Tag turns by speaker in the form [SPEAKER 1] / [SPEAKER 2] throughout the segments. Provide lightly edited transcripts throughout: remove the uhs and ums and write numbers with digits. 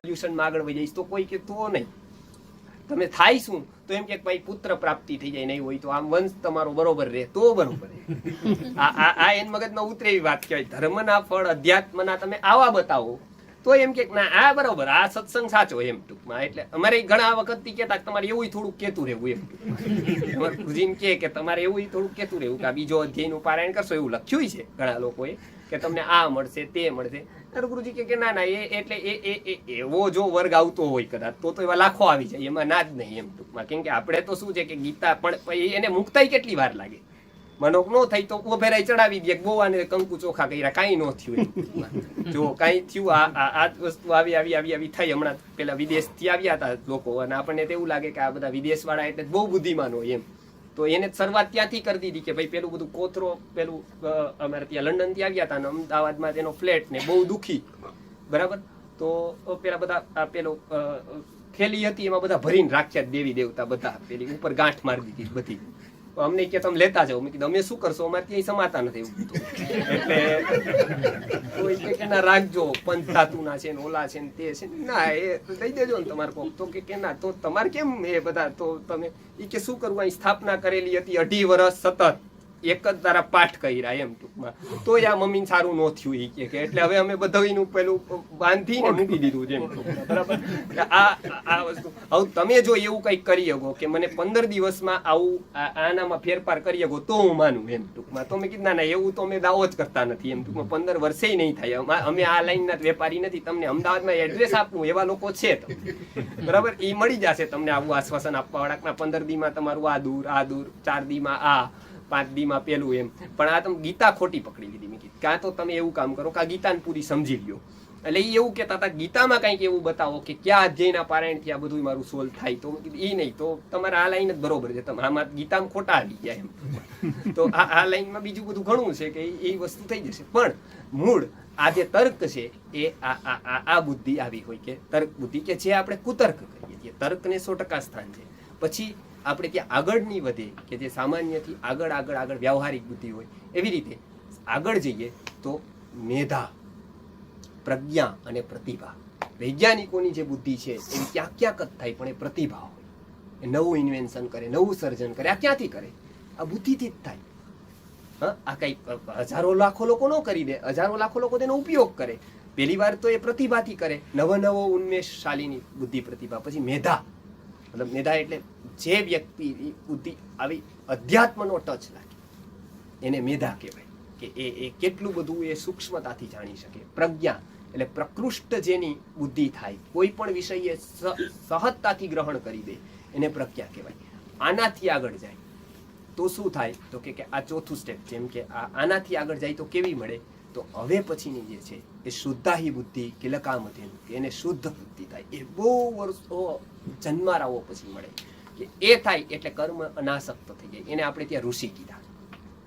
[SPEAKER 1] સોલ્યુશનમાં આગળ વધી જઈશ તો કોઈ કે તો નહીં. તમે થાય શું તો એમ કે ભાઈ પુત્ર પ્રાપ્તિ થઈ જાય, નહીં હોય તો આમ વંશ તમારો બરોબર રહે તો બરોબર. આ એન મગજમાં ઉતરે એવી વાત કહેવાય. ધર્મના ફળ અધ્યાત્મના તમે આવા બતાવો તો એમ કે ના આ બરોબર, આ સત્સંગ સાચો એમ ટૂંકમાં. એટલે અમારે ઘણા વખતથી કહેતા તમારે એવું થોડુંક કહેતું રહેવું એમ. અમારે ગુરુજીને કે તમારે એવું થોડુંક કહેતું રહેવું કે આ બીજો અધ્યાયનું પારાયણ કરશો એવું લખ્યું છે ઘણા લોકોએ કે તમને આ મળશે તે મળશે. ગુરુજી કે ના ના એ એટલે એવો જો વર્ગ આવતો હોય કદાચ તો એવા લાખો આવી જાય, એમાં ના જ નહીં એમ ટૂંકમાં. કેમ કે આપણે તો શું છે કે ગીતા પણ એને મુકતાય કેટલી વાર લાગે. મનોક નો થઈ તો ઉભેરાઈ ચડાવી દે, ગોવાને કંકુ ચોખા કર્યા, કાંઈ ન થયું. જો કાંઈ થયું આ વસ્તુ આવી થઈ. હમણાં પેલા વિદેશથી આવ્યા હતા લોકો અને આપણને તેવું લાગે કે આ બધા વિદેશ વાળા એટલે બહુ બુદ્ધિમાન હોય એમ. તો એને શરૂઆત ત્યાંથી કરી દીધી કે ભાઈ પેલું બધું કોતરો પેલું અમારે ત્યાં લંડન થી આવ્યા હતા અને અમદાવાદમાં તેનો ફ્લેટ ને બહુ દુઃખી, બરાબર. તો પેલા બધા પેલો થેલી હતી એમાં બધા ભરીને રાખ્યા દેવી દેવતા બધા, પેલી ઉપર ગાંઠ મારી દીધી બધી. અમને કે તમે લેતા જાઓ. મેં કીધું અમે શું કરશો, અમારે ત્યાં સમાતા નથી એવું બધું. એટલે કે ના રાખજો, પંચ ધાતુના છે ને ઓલા છે ને તે છે ના એ દઈ દેજો ને તમારે કોક. તો કે ના તો તમારે કેમ એ બધા, તો તમે એ કે શું કરવું, અહીં સ્થાપના કરેલી હતી 2.5 વર્ષ સતત એક જ તારા પાઠ કર્યા એમ ટૂંકમાં. તો આ મમ્મીને સારું ન થયું એ કે એટલે હવે અમે બધું પેલું બાંધીને મૂકી દીધું છે એમ ટૂંકમાં, બરાબર. આ વસ્તુ હવે તમે જો એવું કંઈક કરી શકો કે મને 15 દિવસમાં આવું આનામાં ફેરફાર કરી શકો તો હું માનું એમ ટૂંકમાં. તો મેં કીધું ના ના એવું તો અમે દાવો જ કરતા નથી એમ ટૂંકમાં. 15 વર્ષે નહીં થાય. અમે આ લાઈનના વેપારી નથી. તમને અમદાવાદમાં એડ્રેસ આપવું એવા લોકો છે બરાબર, એ મળી જશે તમને આવું આશ્વાસન આપવા વાળા 15 દીમાં તમારું આ દૂર 4 દીમાં આ 5 દીમાં પેલું એમ. પણ આ તમે ગીતા ખોટી પકડી લીધી. મેં કીધું કાં તો તમે એવું કામ કરો કે આ ગીતાને પૂરી સમજી લ્યો. એટલે એ એવું કહેતા હતા ગીતામાં કંઈક એવું બતાવો કે ક્યાં અધ્યાયના પારાયણથી આ બધું મારું સોલ્વ થાય. તો મેં કીધું એ નહીં, તો તમારે આ લાઈન જ બરોબર છે, તમે આમાં ગીતામાં ખોટા આવી ગયા એમ. તો આ લાઈનમાં બીજું બધું ઘણું છે કે એ વસ્તુ થઈ જશે. પણ મૂળ આ જે તર્ક છે એ આ બુદ્ધિ આવી હોય કે તર્ક બુદ્ધિ કે જે આપણે કુતર્ક કરીએ છીએ. તર્કને 100% સ્થાન છે. પછી આપણે ત્યાં આગળની વધે કે જે સામાન્યથી આગળ વ્યવહારિક બુદ્ધિ હોય. એવી રીતે આગળ જઈએ તો મેધા, પ્રજ્ઞા અને પ્રતિભા. વૈજ્ઞાનિકોની જે બુદ્ધિ છે એ ક્યાંક ક્યાંક જ થાય, પણ એ પ્રતિભા હોય. એ નવું ઇન્વેન્શન કરે, નવું સર્જન કરે. આ ક્યાંથી કરે? આ બુદ્ધિથી જ થાય. આ કઈ હજારો લાખો લોકો ન કરી દે. હજારો લાખો લોકો તેનો ઉપયોગ કરે. પહેલી વાર તો એ પ્રતિભાથી કરે, નવો ઉન્મેષશાલીની બુદ્ધિ પ્રતિભા. પછી મેધા, મતલબ મેધા એટલે જે વ્યક્તિ બુદ્ધિ આવી અધ્યાત્મનો ટચ લાગે એને મેધા કહેવાય કે એ કેટલું બધું એ સૂક્ષ્મતાથી જાણી શકે. પ્રજ્ઞા એટલે પ્રકૃષ્ટ જેની બુદ્ધિ થાય, કોઈ પણ વિષય એ સહજતાથી ગ્રહણ કરી દે એને પ્રજ્ઞા કહેવાય. આનાથી આગળ જાય તો શું થાય? તો કે આ ચોથું સ્ટેપ. જેમ કે આનાથી આગળ જાય તો કેવી મળે? તો હવે પછીની જે છે એ શુદ્ધાહી બુદ્ધિ કે લકામધેનું કે એને શુદ્ધ બુદ્ધિ થાય. એ બહુ વર્ષો જન્મારાઓ પછી મળે કે એ થાય એટલે કર્મ અનાસક્ત થઈ જાય. એને આપણે ત્યાં ઋષિ કીધા.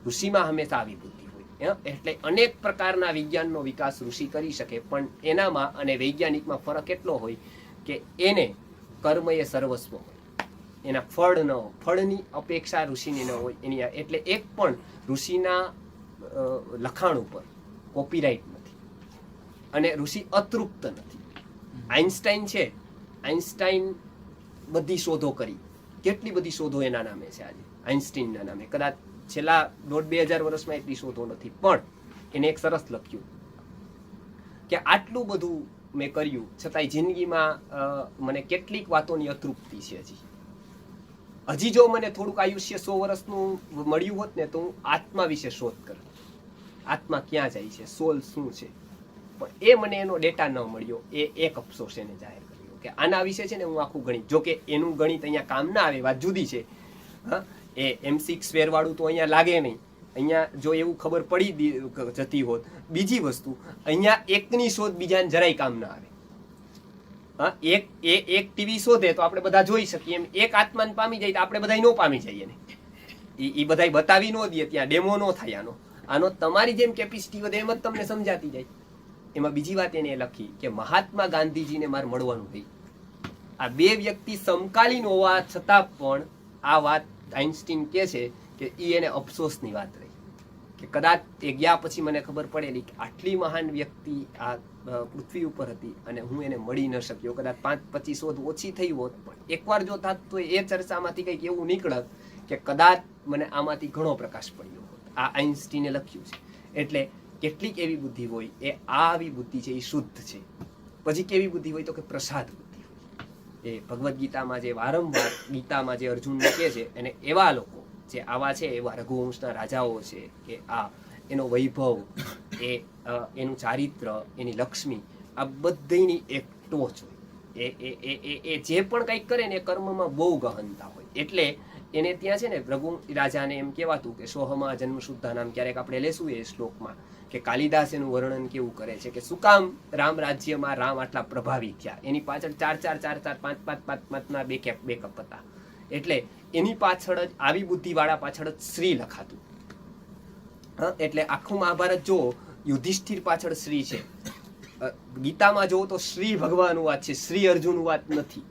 [SPEAKER 1] ઋષિમાં હંમેશા આવી બુદ્ધિ હોય. એટલે અનેક પ્રકારના વિજ્ઞાનનો વિકાસ ઋષિ કરી શકે, પણ એનામાં અને વૈજ્ઞાનિકમાં ફરક એટલો હોય કે એને કર્મ એ સર્વસ્વ હોય, એના ફળ ન હોય. ફળની અપેક્ષા ઋષિની ન હોય એની. એટલે એક પણ ઋષિના લખાણ ઉપર કોપીરાઇટ નથી અને ઋષિ અતૃપ્ત નથી. આઇન્સ્ટાઈન છે, આઇન્સ્ટાઈન બધી શોધો કરી, કેટલી બધી શોધો એના નામે છે આજે આઇન્સ્ટાઈનના નામે. કદાચ છેલ્લા 1,500-2,000 વર્ષમાં એટલી શોધો નથી, પણ એને એક સરસ લખ્યું કે આટલું બધું મેં કર્યું છતાંય જિંદગીમાં મને કેટલીક વાતોની અતૃપ્તિ છે. હજી જો મને થોડુંક આયુષ્ય 100 વર્ષનું મળ્યું હોત ને તો હું આત્મા વિશે શોધ કરું. આત્મા ક્યાં જાય છે, સોલ શું છે, પણ એ મને એનો ડેટા ન મળ્યો. એ એક અફસોસ એને જાહેર કર્યો કે આના વિશે છે ને હું આખું ગણિત, જો કે એનું ગણિત અહીંયા કામ ના આવે, વાત જુદી છે. હા, એ M6 વાળું તો અહીંયા લાગે નહીં. અહીંયા જો એવું ખબર પડી જતી હોત. બીજી વસ્તુ, અહીંયા એકની શોધ બીજાને જરાય કામ ના આવે. હા, એક ટીવી શોધે તો આપણે બધા જોઈ શકીએ, એમ એક આત્માને પામી જાય તો આપણે બધા ન પામી જઈએ ને. એ બધા બતાવી ન દે, ત્યાં ડેમો ન થાય. આનો તમારી જેમ કેપેસિટી વધે એમ જ તમને સમજાતી જાય. એમાં બીજી વાત એને લખી કે મહાત્મા ગાંધીજીને મારે મળવાનું હોય. આ બે વ્યક્તિ સમકાલીન હોવા છતાં પણ આ વાત આઇન્સ્ટીન કહે છે કે એને અફસોસની વાત રહી કે કદાચ એ ગયા પછી મને ખબર પડેલી કે આટલી મહાન વ્યક્તિ આ પૃથ્વી ઉપર હતી અને હું એને મળી ન શક્યો. કદાચ 5-25 શોધ ઓછી થઈ હોત, પણ એકવાર જો થાત તો એ ચર્ચામાંથી કંઈક એવું નીકળત કે કદાચ મને આમાંથી ઘણો પ્રકાશ પડ્યો હોત. આ આઈન્સ્ટીને લખ્યું છે. એટલે કેટલીક એવી બુદ્ધિ હોય, એ આવી બુદ્ધિ છે એ શુદ્ધ છે. પછી કેવી બુદ્ધિ હોય તો કે પ્રસાદ બુદ્ધિ હોય. એ ભગવદ્ ગીતામાં જે વારંવાર ગીતામાં જે અર્જુનને કહે છે, અને એવા લોકો જે આવા છે, એવા રઘુવંશના રાજાઓ છે કે આ એનો વૈભવ, એનું ચારિત્ર, એની લક્ષ્મી, આ બધીની એક ટોચ હોય. એ જે પણ કંઈક કરે ને એ કર્મમાં બહુ ગહનતા હોય. એટલે એને ત્યાં છે ને રઘુ રાજાને એમ કહેવાતું કે સોહમા જન્મ શુદ્ધા નામ. ક્યારેક આપણે લેશું એ શ્લોકમાં કે કાલિદાસ એનું વર્ણન કેવું કરે છે કે શું કામ રામ રાજ્યમાં રામ આટલા પ્રભાવી થયા. એની પાછળ 4-4, 5-5 બે કપ હતા. એટલે એની પાછળ જ આવી બુદ્ધિવાળા પાછળ જ શ્રી લખાતું. એટલે આખું મહાભારત જો યુધિષ્ઠિર પાછળ શ્રી છે. ગીતામાં જોવો તો શ્રી ભગવાનનું વાત છે, શ્રી અર્જુનનું વાત નથી.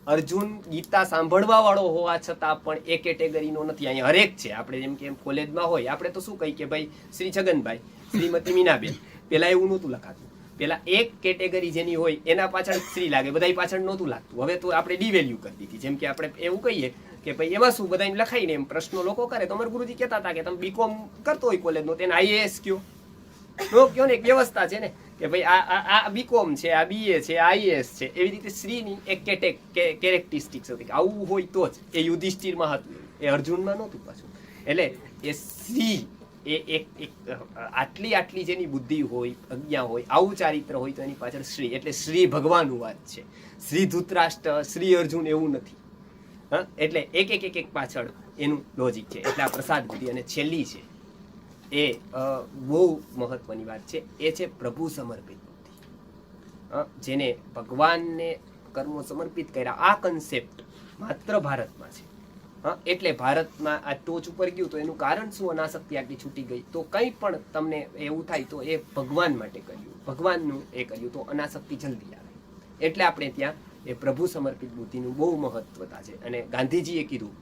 [SPEAKER 1] અર્જુન ગીતા સાંભળવા વાળો હોવા છતાં પણ એ કેટેગરીનો નથી. અહીંયા હરેક છે. આપણે જેમ કે કોલેજમાં હોય, આપણે તો શું કહી કે ભાઈ શ્રી છગનભાઈ, શ્રીમતી મીનાબેન. પેલા એવું નહોતું લખાતું. પેલા એક કેટેગરી જેની હોય એના પાછળ શ્રી લાગે, બધા પાછળ નહોતું લાગતું. હવે તો આપણે ડિવેલ્યુ કરી દીધી. જેમ કે આપણે એવું કહીએ કે ભાઈ એમાં શું બધા લખાઈને એમ પ્રશ્નો લોકો કરે. તો અમારા ગુરુજી કહેતા હતા કે તમે બીકોમ કરતો હોય કોલેજનો તેને આઈએએસ કયો. કયો ને એક વ્યવસ્થા છે ને કે ભાઈ આ બીકોમ છે, આ બીએ છે, આઈએએસ છે. એવી રીતે શ્રીની એક કેરેક્ટરિસ્ટિક્સ હતી કે આવું હોય તો જ. એ યુધિષ્ઠિરમાં હતું, એ અર્જુનમાં નહોતું પાછું. એટલે એ શ્રી એક આટલી જેની બુદ્ધિ હોય, અજ્ઞા હોય, આવું ચારિત્ર હોય તો એની પાછળ શ્રી. એટલે શ્રી ભગવાનનું વાત છે. શ્રી ધૃતરાષ્ટ્ર, શ્રી અર્જુન એવું નથી. એટલે એક પાછળ એનું લોજિક છે. એટલે આ પ્રસાદ બુદ્ધિ. અને છેલ્લી છે એ બહુ મહત્વની વાત છે. એ છે પ્રભુ સમર્પિત બુદ્ધિ. જેને ભગવાનને કર્મો સમર્પિત કર્યા. આ કન્સેપ્ટ માત્ર ભારતમાં છે. એટલે ભારતમાં આ ટોચ ઉપર ગયું તો એનું કારણ શું? અનાસક્તિ આટલી છૂટી ગઈ. તો કંઈ પણ તમને એવું થાય તો એ ભગવાન માટે કર્યું, ભગવાનનું એ કર્યું તો અનાસક્તિ જલ્દી આવે. એટલે આપણે ત્યાં એ પ્રભુ સમર્પિત બુદ્ધિનું બહુ મહત્વતા છે. અને ગાંધીજીએ કીધું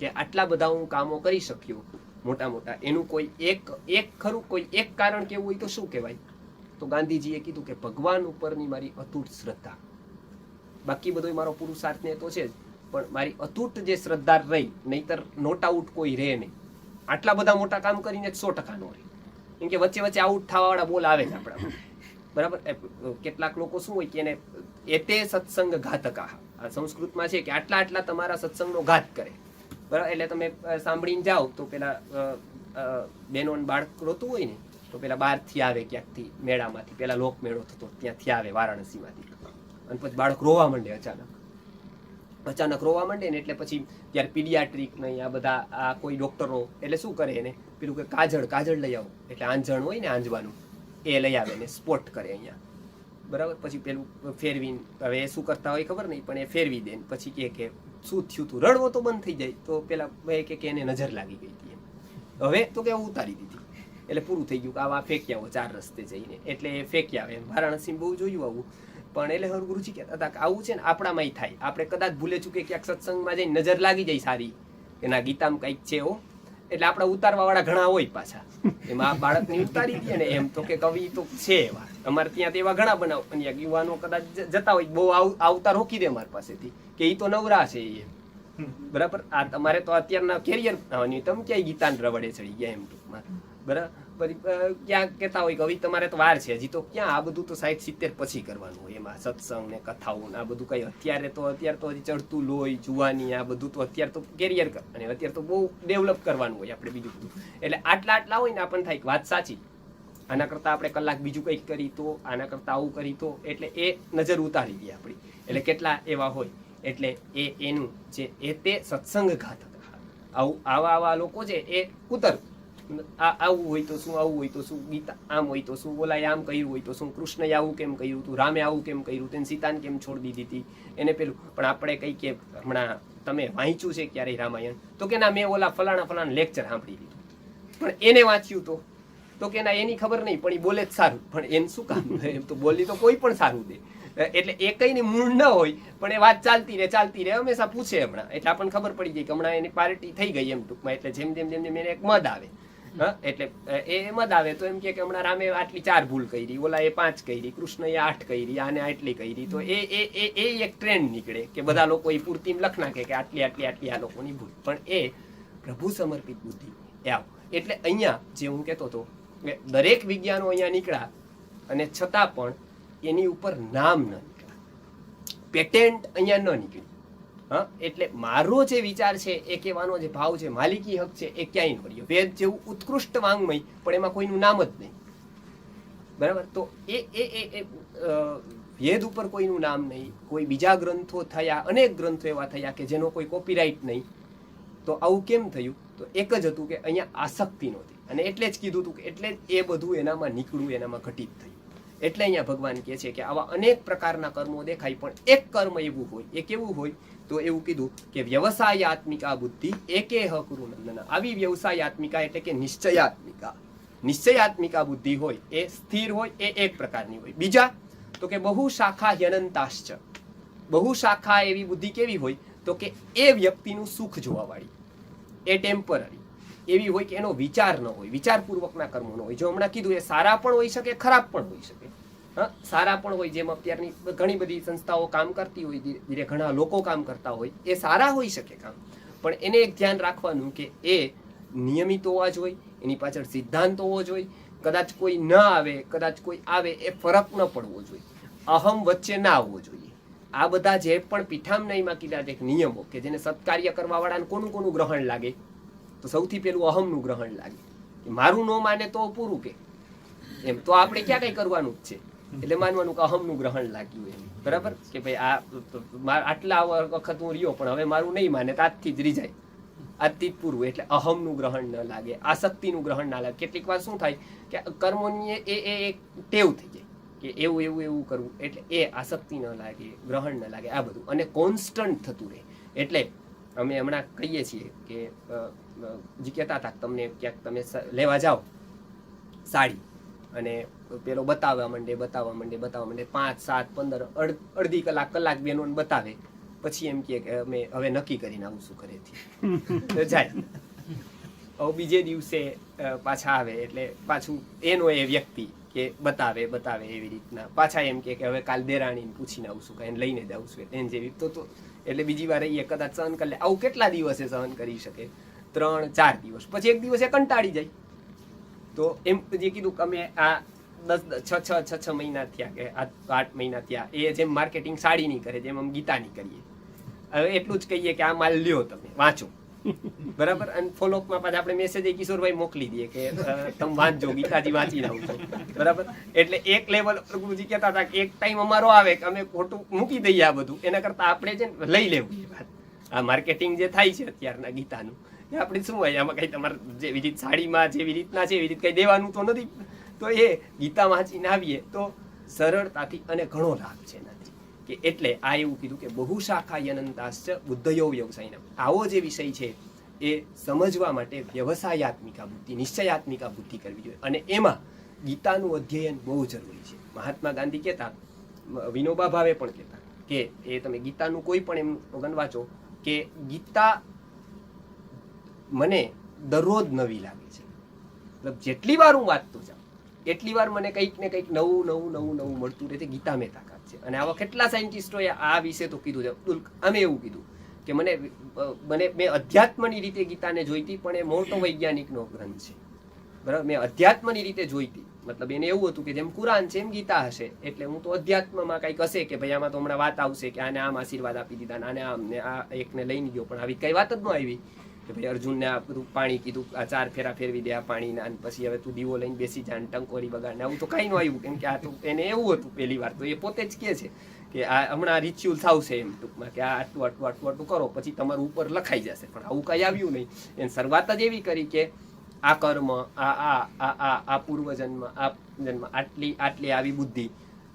[SPEAKER 1] કે આટલા બધા હું કામો કરી શક્યો મોટા, એનું કોઈ એક ખરું કોઈ એક કારણ કેવું હોય તો શું કહેવાય? તો ગાંધીજીએ કીધું કે ભગવાન ઉપરની મારી અતૂટ શ્રદ્ધા. બાકી બધો મારો પુરુષાર્થ ને તો છે જ, પણ મારી અતૂટ જે શ્રદ્ધા રહી. નહીતર નોટ આઉટ કોઈ રહે નહીં. આટલા બધા મોટા કામ કરીને 100% નો રહે. કેમ કે વચ્ચે આઉટ થવા વાળા બોલ આવે છે આપણા, બરાબર. કેટલાક લોકો શું હોય કે એને એતે સત્સંગ ઘાતકા, સંસ્કૃતમાં છે કે આટલા તમારા સત્સંગનો ઘાત કરે, બરાબર. એટલે તમે સાંભળીને જાઓ તો પેલા બેનો બાળક રોતું હોય ને તો પેલા બહારથી આવે ક્યાંકથી મેળામાંથી, પેલા લોક મેળો થતો ત્યાંથી આવે વારાણસીમાંથી, અને પછી બાળક રોવા માંડે અચાનક રોવા માંડે ને એટલે પછી ત્યારે પીડિયાટ્રિક નહીં આ બધા આ કોઈ ડોક્ટરો એટલે શું કરે એને પેલું કે કાજળ લઈ આવો. એટલે આંજણ હોય ને આંજવાનું એ લઈ આવે ને સ્પોટ કરે અહીંયા, બરાબર. પછી પેલું ફેરવીને, હવે એ શું કરતા હોય ખબર નહીં, પણ એ ફેરવી દે ને પછી કે શું થયું તું, રડવો તો બંધ થઈ જાય. તો પેલા ભાઈ કે એને નજર લાગી ગઈ હતી એમ. હવે તો કે ઉતારી દીધી એટલે પૂરું થઈ ગયું કે આવા ફેંકી આવો 4 રસ્તે જઈને. એટલે એ ફેંકી આવે એમ. વારાણસી બહુ જોયું આવું. પણ એટલે હવે ગુરુજી કહેતા હતા કે આવું છે ને આપણામાં થાય. આપણે કદાચ ભૂલે ચૂકે ક્યાંક સત્સંગમાં જઈને નજર લાગી જાય સારી કે ના ગીતામાં કંઈક છે હો, એટલે આપણા ઉતારવા વાળા ઘણા હોય પાછા. એમાં બાળકને ઉતારી દે ને એમ તો કે કવિ તો છે એવા. અમારે ત્યાં તો એવા ઘણા બનાવ. અને યુવાનો કદાચ જતા હોય બહુ આવતા રોકી દે અમારી પાસેથી કે એ તો નવરા છે એમ, બરાબર. આ તમારે તો અત્યારના કેરિયર તમે ક્યાંય ગીતાને રવડે ચડી ગયા એમ ટૂંકમાં, બરાબર. ક્યાં કહેતા હોય કે હવે તમારે તો વાર છે હજી તો. ક્યાં આ બધું તો 60-70 પછી કરવાનું હોય. એમાં સત્સંગ ને કથાઓ આ બધું કઈ અત્યારે તો હજી ચડતું લોહી જુવાની આ બધું તો અત્યારે તો કેરિયર અને અત્યારે તો બહુ ડેવલપ કરવાનું હોય આપણે બીજું બધું. એટલે આટલા હોય ને આપણને થાય કે વાત સાચી, આના કરતાં આપણે કલાક બીજું કંઈક કરી તો, આના કરતાં આવું કરી તો. એટલે એ નજર ઉતારી દે આપણી. એટલે કેટલા એવા હોય. એટલે એનું જે તે સત્સંગ ઘાત આવા લોકો છે એ ઉતર. આવું હોય તો શું, આવું હોય તો શું, ગીતા આમ હોય તો શું, ઓલાએ આમ કર્યું હોય તો શું, કૃષ્ણએ આવું કેમ કર્યું હતું, રામે આવું કેમ કર્યું, તેને સીતાને કેમ છોડી દીધી હતી એને પેલું. પણ આપણે કઈ કે હમણાં તમે વાંચ્યું છે ક્યારેય રામાયણ? તો કે ના મેં ઓલા ફલાણા લેક્ચર સાંભળી લીધું. પણ એને વાંચ્યું તો કે ના એની ખબર નહીં, પણ એ બોલે જ સારું. પણ એને શું કામ? એમ તો બોલી તો કોઈ પણ સારું દે. એટલે એ કઈ મૂળ ન હોય પણ એ વાત ચાલતી રહે હંમેશા પૂછે હમણાં. એટલે આપણને ખબર પડી જાય કે હમણાં એની પાર્ટી થઈ ગઈ એમ ટૂંકમાં. એટલે જેમ એને એક મદ આવે હા, એટલે એમ જ આવે તો એમ કે હમણાં રામે આટલી 4 ભૂલ કરી, ઓલા એ 5 કરી, કૃષ્ણએ 8 કરી, આને આટલી કરી, તો એ એક ટ્રેન્ડ નીકળે કે બધા લોકો એ પૂર્તિ લખ નાખે કે આટલી આટલી આટલી આ લોકોની ભૂલ. પણ એ પ્રભુ સમર્પિત બુદ્ધિ આવ. એટલે અહીંયા જે હું કહેતો હતો કે દરેક વિજ્ઞાનો અહીંયા નીકળ્યા અને છતાં પણ એની ઉપર નામ ન નીકળ્યા, પેટેન્ટ અહીંયા ન નીકળી. હા, એટલે મારો જે વિચાર છે એ કહેવાનો જે ભાવ છે, માલિકી હક છે, એ ક્યાંય ન રહ્યો. વેદ જેવું ઉત્કૃષ્ટ વાંગ્મય પણ એમાં કોઈનું નામ જ નહીં. બરાબર, તો એ વેદ ઉપર કોઈનું નામ નહીં. કોઈ બીજા ગ્રંથો થયા, અનેક ગ્રંથો એવા થયા કે જેનો કોઈ કોપીરાઇટ નહીં. તો આવું કેમ થયું? તો એક જ હતું કે અહીંયા આસક્તિ નહોતી, અને એટલે જ કીધું હતું કે એટલે જ એ બધું એનામાં નીકળ્યું, એનામાં ઘટિત થયું. એટલે અહીંયા ભગવાન કહે છે કે આવા અનેક પ્રકારના કર્મો દેખાય, પણ એક કર્મ એવું હોય. એ કેવું હોય? તો એવું કીધું કે વ્યવસાયાત્મિકા બુદ્ધિ એકે હકરુ નંદન. આવી વ્યવસાયાત્મિકા એટલે કે નિશ્ચયાત્મિકા. નિશ્ચયાત્મિકા બુદ્ધિ હોય એ સ્થિર હોય, એ એક પ્રકારની હોય. બીજા તો કે બહુ શાખા હ્યનંતાશ્ચ. બહુ શાખા એવી બુદ્ધિ કેવી હોય? તો કે એ વ્યક્તિનું સુખ જોવાવાળી, એ ટેમ્પરરી એવી હોય કે એનો વિચાર ન હોય, વિચારપૂર્વકના કર્મો ન હોય. જો હમણાં કીધું એ સારા પણ હોઈ શકે, ખરાબ પણ હોઈ શકે. હા, સારા પણ હોય, જેમ અત્યારની ઘણી બધી સંસ્થાઓ કામ કરતી હોય, ધીરે ઘણા લોકો કામ કરતા હોય, એ સારા હોઈ શકે કામ. પણ એને એક ધ્યાન રાખવાનું કે એ નિયમિત હોવા જોઈએ, એની પાછળ સિદ્ધાંત હોવો જોઈએ. કદાચ કોઈ ન આવે, કદાચ કોઈ આવે, એ ફરક ન પડવો જોઈએ. અહમ વચ્ચે ના આવવો જોઈએ. આ બધા જે પણ પીઠામનયમાં કીધા છે નિયમો કે જેને સત્કાર્ય કરવા વાળાને કોનું કોનું ગ્રહણ લાગે? તો સૌથી પહેલું અહમનું ગ્રહણ લાગે. મારું ન માને તો પૂરું કે એમ, તો આપણે ક્યાં કઈ કરવાનું જ છે. એટલે માનવાનું કે અહમનું ગ્રહણ લાગ્યું એમ. બરાબર, કે ભાઈ આ આટલા વખત હું રહ્યો, પણ હવે મારું નહીં માને તો આજથી જ રીજાય, આજથી જ પૂરું. એટલે અહમનું ગ્રહણ ન લાગે, આસક્તિનું ગ્રહણ ના લાગે. કેટલીક વાર શું થાય કે કર્મોની એક ટેવ થઈ જાય કે એવું એવું એવું કરવું, એટલે એ આસક્તિ ન લાગે, ગ્રહણ ન લાગે, આ બધું. અને કોન્સ્ટન્ટ થતું રહે. એટલે અમે હમણાં કહીએ છીએ કે જે કહેતા હતા તમને ક્યાંક તમે લેવા જાઓ સાડી, અને પેલો બતાવવા માંડે 5, 7, 15 અડધી કલાક બેનો બતાવે, પછી એમ કે અમે હવે નક્કી કરીને આવશું ઘરેથી જાય. હવે બીજે દિવસે પાછા આવે, એટલે પાછું એનો એ વ્યક્તિ કે બતાવે એવી રીતના પાછા એમ કે હવે કાલ દેરાણીને પૂછીને આવશું, કાંઈ લઈને જ આવશું. એને જેવી તો એટલે બીજી વાર એ કદાચ સહન કરી લે. આવું કેટલા દિવસે સહન કરી શકે? 3-4 દિવસ. પછી એક દિવસે કંટાળી જાય. તો એમ જે કીધું કે અમે આ 6 મહિના થયા કે 8 મહિના થયા, એ જેમ માર્કેટિંગ સાડીની કરે, જેમ અમે ગીતાની કરીએ. હવે એટલું જ કહીએ કે આ માલ લ્યો, તમે વાંચો. બરાબર, અને ફોલોઅપમાં પાછા આપણે મેસેજ કિશોરભાઈ મોકલી દઈએ કે તમે વાંચજો, ગીતાજી વાંચીને આવજો. બરાબર, એટલે એક લેવલ પર ગુરુજી કહેતા હતા કે એક ટાઈમ અમારો આવે કે અમે ખોટું મૂકી દઈએ આ બધું, એના કરતાં આપણે છે ને લઈ લેવું એ વાત. આ માર્કેટિંગ જે થાય છે અત્યારના ગીતાનું, એ આપણે શું હોય, આમાં કંઈ તમારે જેવી રીત સાડીમાં જેવી રીતના છે એવી રીત કંઈ દેવાનું તો નથી. તો એ ગીતા વાંચીને આવીએ તો સરળતાથી અને ઘણો લાભ છે એનાથી. કે એટલે આ એવું કીધું કે બહુ શાખા અનંતાશ્ચ બુદ્ધયો વ્યવસાયના. આવો જે વિષય છે એ સમજવા માટે વ્યવસાયાત્મિકા બુદ્ધિ, નિશ્ચયાત્મિકા બુદ્ધિ કરવી જોઈએ. અને એમાં ગીતાનું અધ્યયન બહુ જરૂરી છે. મહાત્મા ગાંધી કહેતા, વિનોબા ભાવે પણ કહેતા કે એ તમે ગીતાનું કોઈ પણ એમ વગન વાંચો કે ગીતા મને દરરોજ નવી લાગે છે. મતલબ જેટલી વાર હું વાંચતો જાઉં એટલી વાર મને કંઈક ને કંઈક નવું મળતું રહે છે. ગીતા મેં તાકાત છે. અને આવા કેટલા સાયન્ટિસ્ટોએ આ વિશે તો કીધું છે. અમે એવું કીધું કે મેં અધ્યાત્મની રીતે ગીતાને જોઈતી, પણ એ મોટો વૈજ્ઞાનિકનો ગ્રંથ છે. બરાબર, મેં અધ્યાત્મની રીતે જોઈતી. મતલબ એને એવું હતું કે જેમ કુરાન છે એમ ગીતા હશે, એટલે હું તો અધ્યાત્મમાં કંઈક હશે કે ભાઈ આમાં તો હમણાં વાત આવશે કે આને આમ આશીર્વાદ આપી દીધા, આને આમ ને આ એકને લઈને ગયો. પણ આવી કઈ વાત જ ન આવી કે ભાઈ અર્જુનને આ બધું પાણી કીધું, આ 4 ફેરા ફેરવી દે આ પાણીના, અને પછી હવે તું દીવો લઈને બેસી જા, ટંકોરી બગાડ ને આવું તો કાંઈ ન આવ્યું. કેમ કે આ તો એને એવું હતું પહેલી વાર, તો એ પોતે જ કહે છે કે આ હમણાં રિચ્યુઅલ થશે એમ ટૂંકમાં કે આ આટલું કરો પછી તમારું ઉપર લખાઈ જશે. પણ આવું કાંઈ આવ્યું નહીં. એને શરૂઆત જ એવી કરી કે આ કર્મ, આ પૂર્વજન્મ, આ જન્મ, આટલી આવી બુદ્ધિ.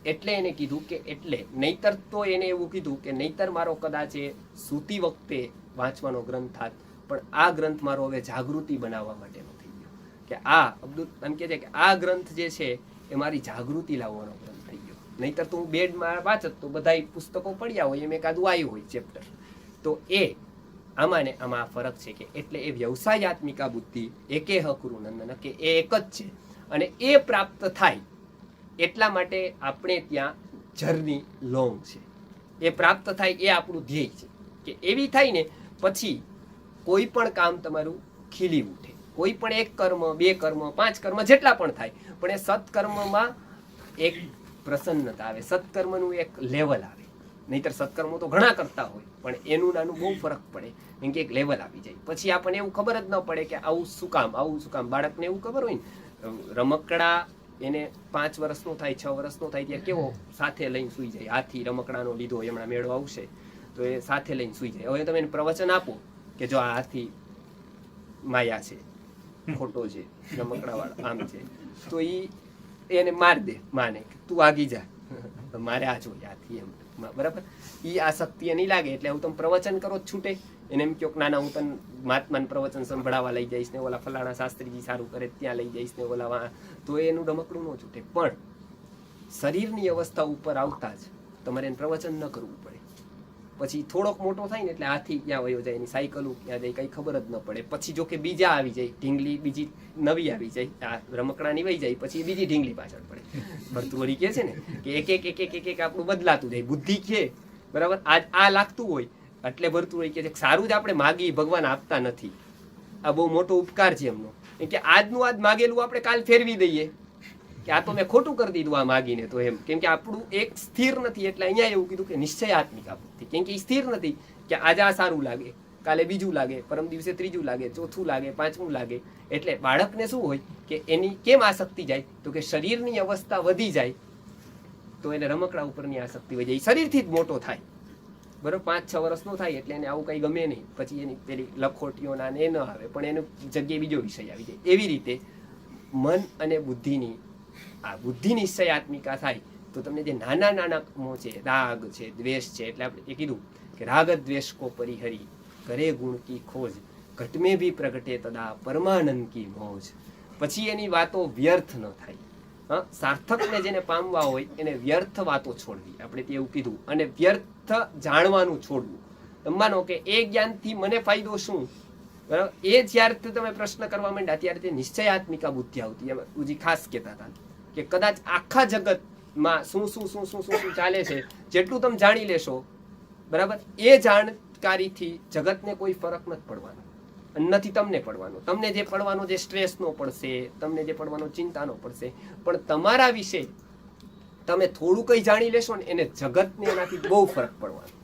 [SPEAKER 1] એટલે એને કીધું કે એટલે નહીતર તો એને એવું કીધું કે નહીતર મારો કદાચ એ સૂતી વખતે વાંચવાનો ગ્રંથ થાત, પણ આ ગ્રંથ મારો હવે જાગૃતિ બનાવવા માટેનો થઈ ગયો. કે આ અબ્દુલ એમ કહે છે કે આ ગ્રંથ જે છે એ મારી જાગૃતિ લાવવાનો ગ્રંથ થઈ ગયો. નહીતર તો હું બેડમાં વાંચત તો બધા પુસ્તકો પડ્યા હોય એમ એકાદું આવ્યું હોય ચેપ્ટર. તો એ આમાં ને આમાં આ ફરક છે કે એટલે એ વ્યવસાયાત્મિકા બુદ્ધિ એકે હકુરુ નંદન કે એ એક જ છે અને એ પ્રાપ્ત થાય એટલા માટે આપણે ત્યાં જર્ની લોંગ છે. એ પ્રાપ્ત થાય એ આપણું ધ્યેય છે કે એવી થાય ને પછી કોઈ પણ કામ તમારું ખીલી ઉઠે. કોઈ પણ એક કર્મ, 2 કર્મ, 5 કર્મ જેટલા પણ થાય, પણ એ સત્કર્મમાં એક પ્રસન્નતા આવે, સત્કર્મનું એક લેવલ આવે. નહીતર સત્કર્મો તો ઘણા કરતા હોય પણ એનું નાનું બહુ ફરક પડે, કેમ કે એક લેવલ આવી જાય. પછી આપણને એવું ખબર જ ન પડે કે આવું શું કામ, આવું શું કામ. બાળકને એવું ખબર હોય ને, રમકડા એને 5 વર્ષનો થાય, 6 વર્ષનો થાય ત્યાં કેવો સાથે લઈને સૂઈ જાય. હાથી રમકડાનો લીધો, હમણાં મેળો આવશે તો એ સાથે લઈને સૂઈ જાય. હવે તમે એને પ્રવચન આપો કે જો આ હાથી માયા છે, ખોટો છે, રમકડાવાળો આમ છે, તો એને માર દે માને, તું આગી જા, મારે આ જોઈએ હાથી એમ. બરાબર, એ આસક્તિ નહીં લાગે એટલે હું તમે પ્રવચન કરો જ છૂટે. એને એમ કહો ના ના હું તને મહાત્માને પ્રવચન સંભળાવવા લઈ જઈશ ને ઓલા ફલાણા શાસ્ત્રીજી સારું કરે ત્યાં લઈ જઈશ ને ઓલા, તો એનું રમકડું ન છૂટે. પણ શરીરની અવસ્થા ઉપર આવતા જ તમારે એને પ્રવચન ન કરવું પડે. પછી થોડોક મોટો થાય ને એટલે હાથી ક્યાં વયો જાય, એની સાયકલું ક્યાં જાય, કંઈ ખબર જ ન પડે. પછી જો કે બીજા આવી જાય, ઢીંગલી બીજી નવી આવી જાય, આ રમકડાની વહી જાય, પછી બીજી ઢીંગલી પાછળ પડે. ભરતુરી કહે છે ને કે એક એક એક એક એક એક આપણું બદલાતું જાય. બુદ્ધિ કે બરાબર આ લાગતું હોય એટલે ભરતુરી કહે છે સારું જ આપણે માગી, ભગવાન આપતા નથી. આ બહુ મોટો ઉપકાર છે એમનો, કે આજનું આજ માગેલું આપણે કાલ ફેરવી દઈએ કે આ તો મેં ખોટું કરી દીધું આ માગીને. તો એમ કેમ કે આપણું એક સ્થિર નથી એટલે અહીંયા એવું કીધું કે નિશ્ચયાત્મિક આપત્તિ, કેમ કે સ્થિર નથી કે આજે આ સારું લાગે, કાલે બીજું લાગે, પરમ દિવસે ત્રીજું લાગે, ચોથું લાગે, પાંચમું લાગે. એટલે બાળકને શું હોય કે એની કેમ આસક્તિ જાય, તો કે શરીરની અવસ્થા વધી જાય તો એને રમકડા ઉપરની આસક્તિ વધી જાય. શરીરથી જ મોટો થાય બરોબર, 5-6 વર્ષનો થાય એટલે એને આવું કંઈ ગમે નહીં. પછી એની પેલી લખોટીઓના એ ન આવે, પણ એનું જગ્યાએ બીજો વિષય આવી જાય. એવી રીતે મન અને બુદ્ધિની આ બુદ્ધિ નિશ્ચયાત્મિકા થાય તો તમને જે નાના નાના મોહ છે, રાગ છે, દ્વેષ છે, એટલે આપણે એ કીધું કે રાગ દ્વેષ કો પરિહરી કરે ગુણ કી ખોજ ઘટમે ભી પ્રગટે તદા પરમાનંદ કી મોજ. પછી એની વાતો વ્યર્થ ન થાય. સાર્થકને જેને પામવા હોય એને વ્યર્થ વાતો છોડવી, આપણે તે એવું કીધું. અને વ્યર્થ જાણવાનું છોડવું. માનો કે એ જ્ઞાનથી મને ફાયદો શું, બરાબર, એ જ્યારથી તમે પ્રશ્ન કરવા માંડ્યા ત્યારે તે નિશ્ચયાત્મિકા બુદ્ધિ આવતી. એમ ઉજી ખાસ કહેતા હતા કે કદાચ આખા જગતમાં શું શું શું શું શું શું ચાલે છે જેટલું તમે જાણી લેશો, બરાબર, એ જાણકારીથી જગતને કોઈ ફરક નથી પડવાનો, નથી તમને પડવાનો. તમને જે પડવાનો જે સ્ટ્રેસનો પડશે, તમને જે પડવાનો ચિંતાનો પડશે, પણ તમારા વિશે તમે થોડું કંઈ જાણી લેશો ને એને જગતને એનાથી બહુ ફરક પડવાનો.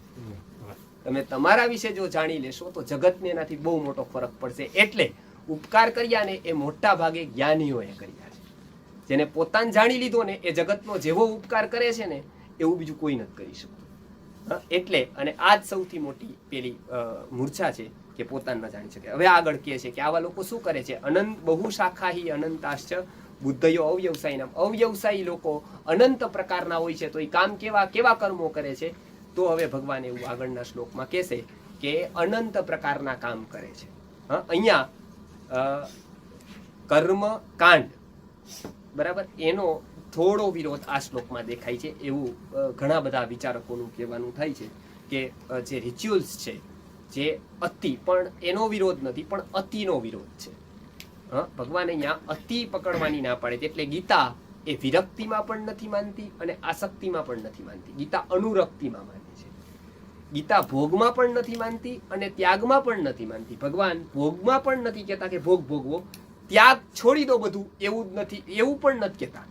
[SPEAKER 1] તમે તમારા વિશે જો જાણી લેશો તો જગતને એનાથી બહુ મોટો ફરક પડશે. એટલે ઉપકાર કર્યા ને એ મોટા ભાગે જ્ઞાનીઓએ કર્યા છે. જેને પોતાને જાણી લીધો ને એ જગતનો જેવો ઉપકાર કરે છે ને એવું બીજું કોઈ નથી કરી શકતું. એટલે અને આ જ સૌથી મોટી પેલી મૂર્છા છે કે પોતાને ન જાણી શકે. હવે આગળ કહે છે કે આવા લોકો શું કરે છે, અનંત બહુ શાખાહી અનંતાશ્ચ બુદ્ધયો અવ્યવસાયી નામ. અવ્યવસાયી લોકો અનંત પ્રકારના હોય છે. તો એ કામ કેવા કેવા કર્મો કરે છે, તો હવે ભગવાન એવું આગળના શ્લોકમાં કહેશે કે અનંત પ્રકારના કામ કરે છે. અહીંયા કર્મ કાંડ, બરાબર, એનો થોડો વિરોધ આ શ્લોકમાં દેખાય છે. એવું ઘણા બધા વિચારકોનું કહેવાનું થાય છે કે જે રિચ્યુઅલ્સ છે, જે અતિ, પણ એનો વિરોધ નથી, પણ અતિનો વિરોધ છે. ભગવાન અહીંયા અતિ પકડવાની ના પાડે છે. એટલે ગીતા એ વિરક્તિમાં પણ નથી માનતી અને આસક્તિમાં પણ નથી માનતી. ગીતા અનુરક્તિમાં માને છે. ગીતા ભોગમાં પણ નથી માનતી અને ત્યાગમાં પણ નથી માનતી. ભગવાન ભોગમાં પણ નથી કહેતા કે ભોગ ભોગવો, ત્યાગ છોડી દો બધું, એવું જ નથી, એવું પણ નથી કહેતા.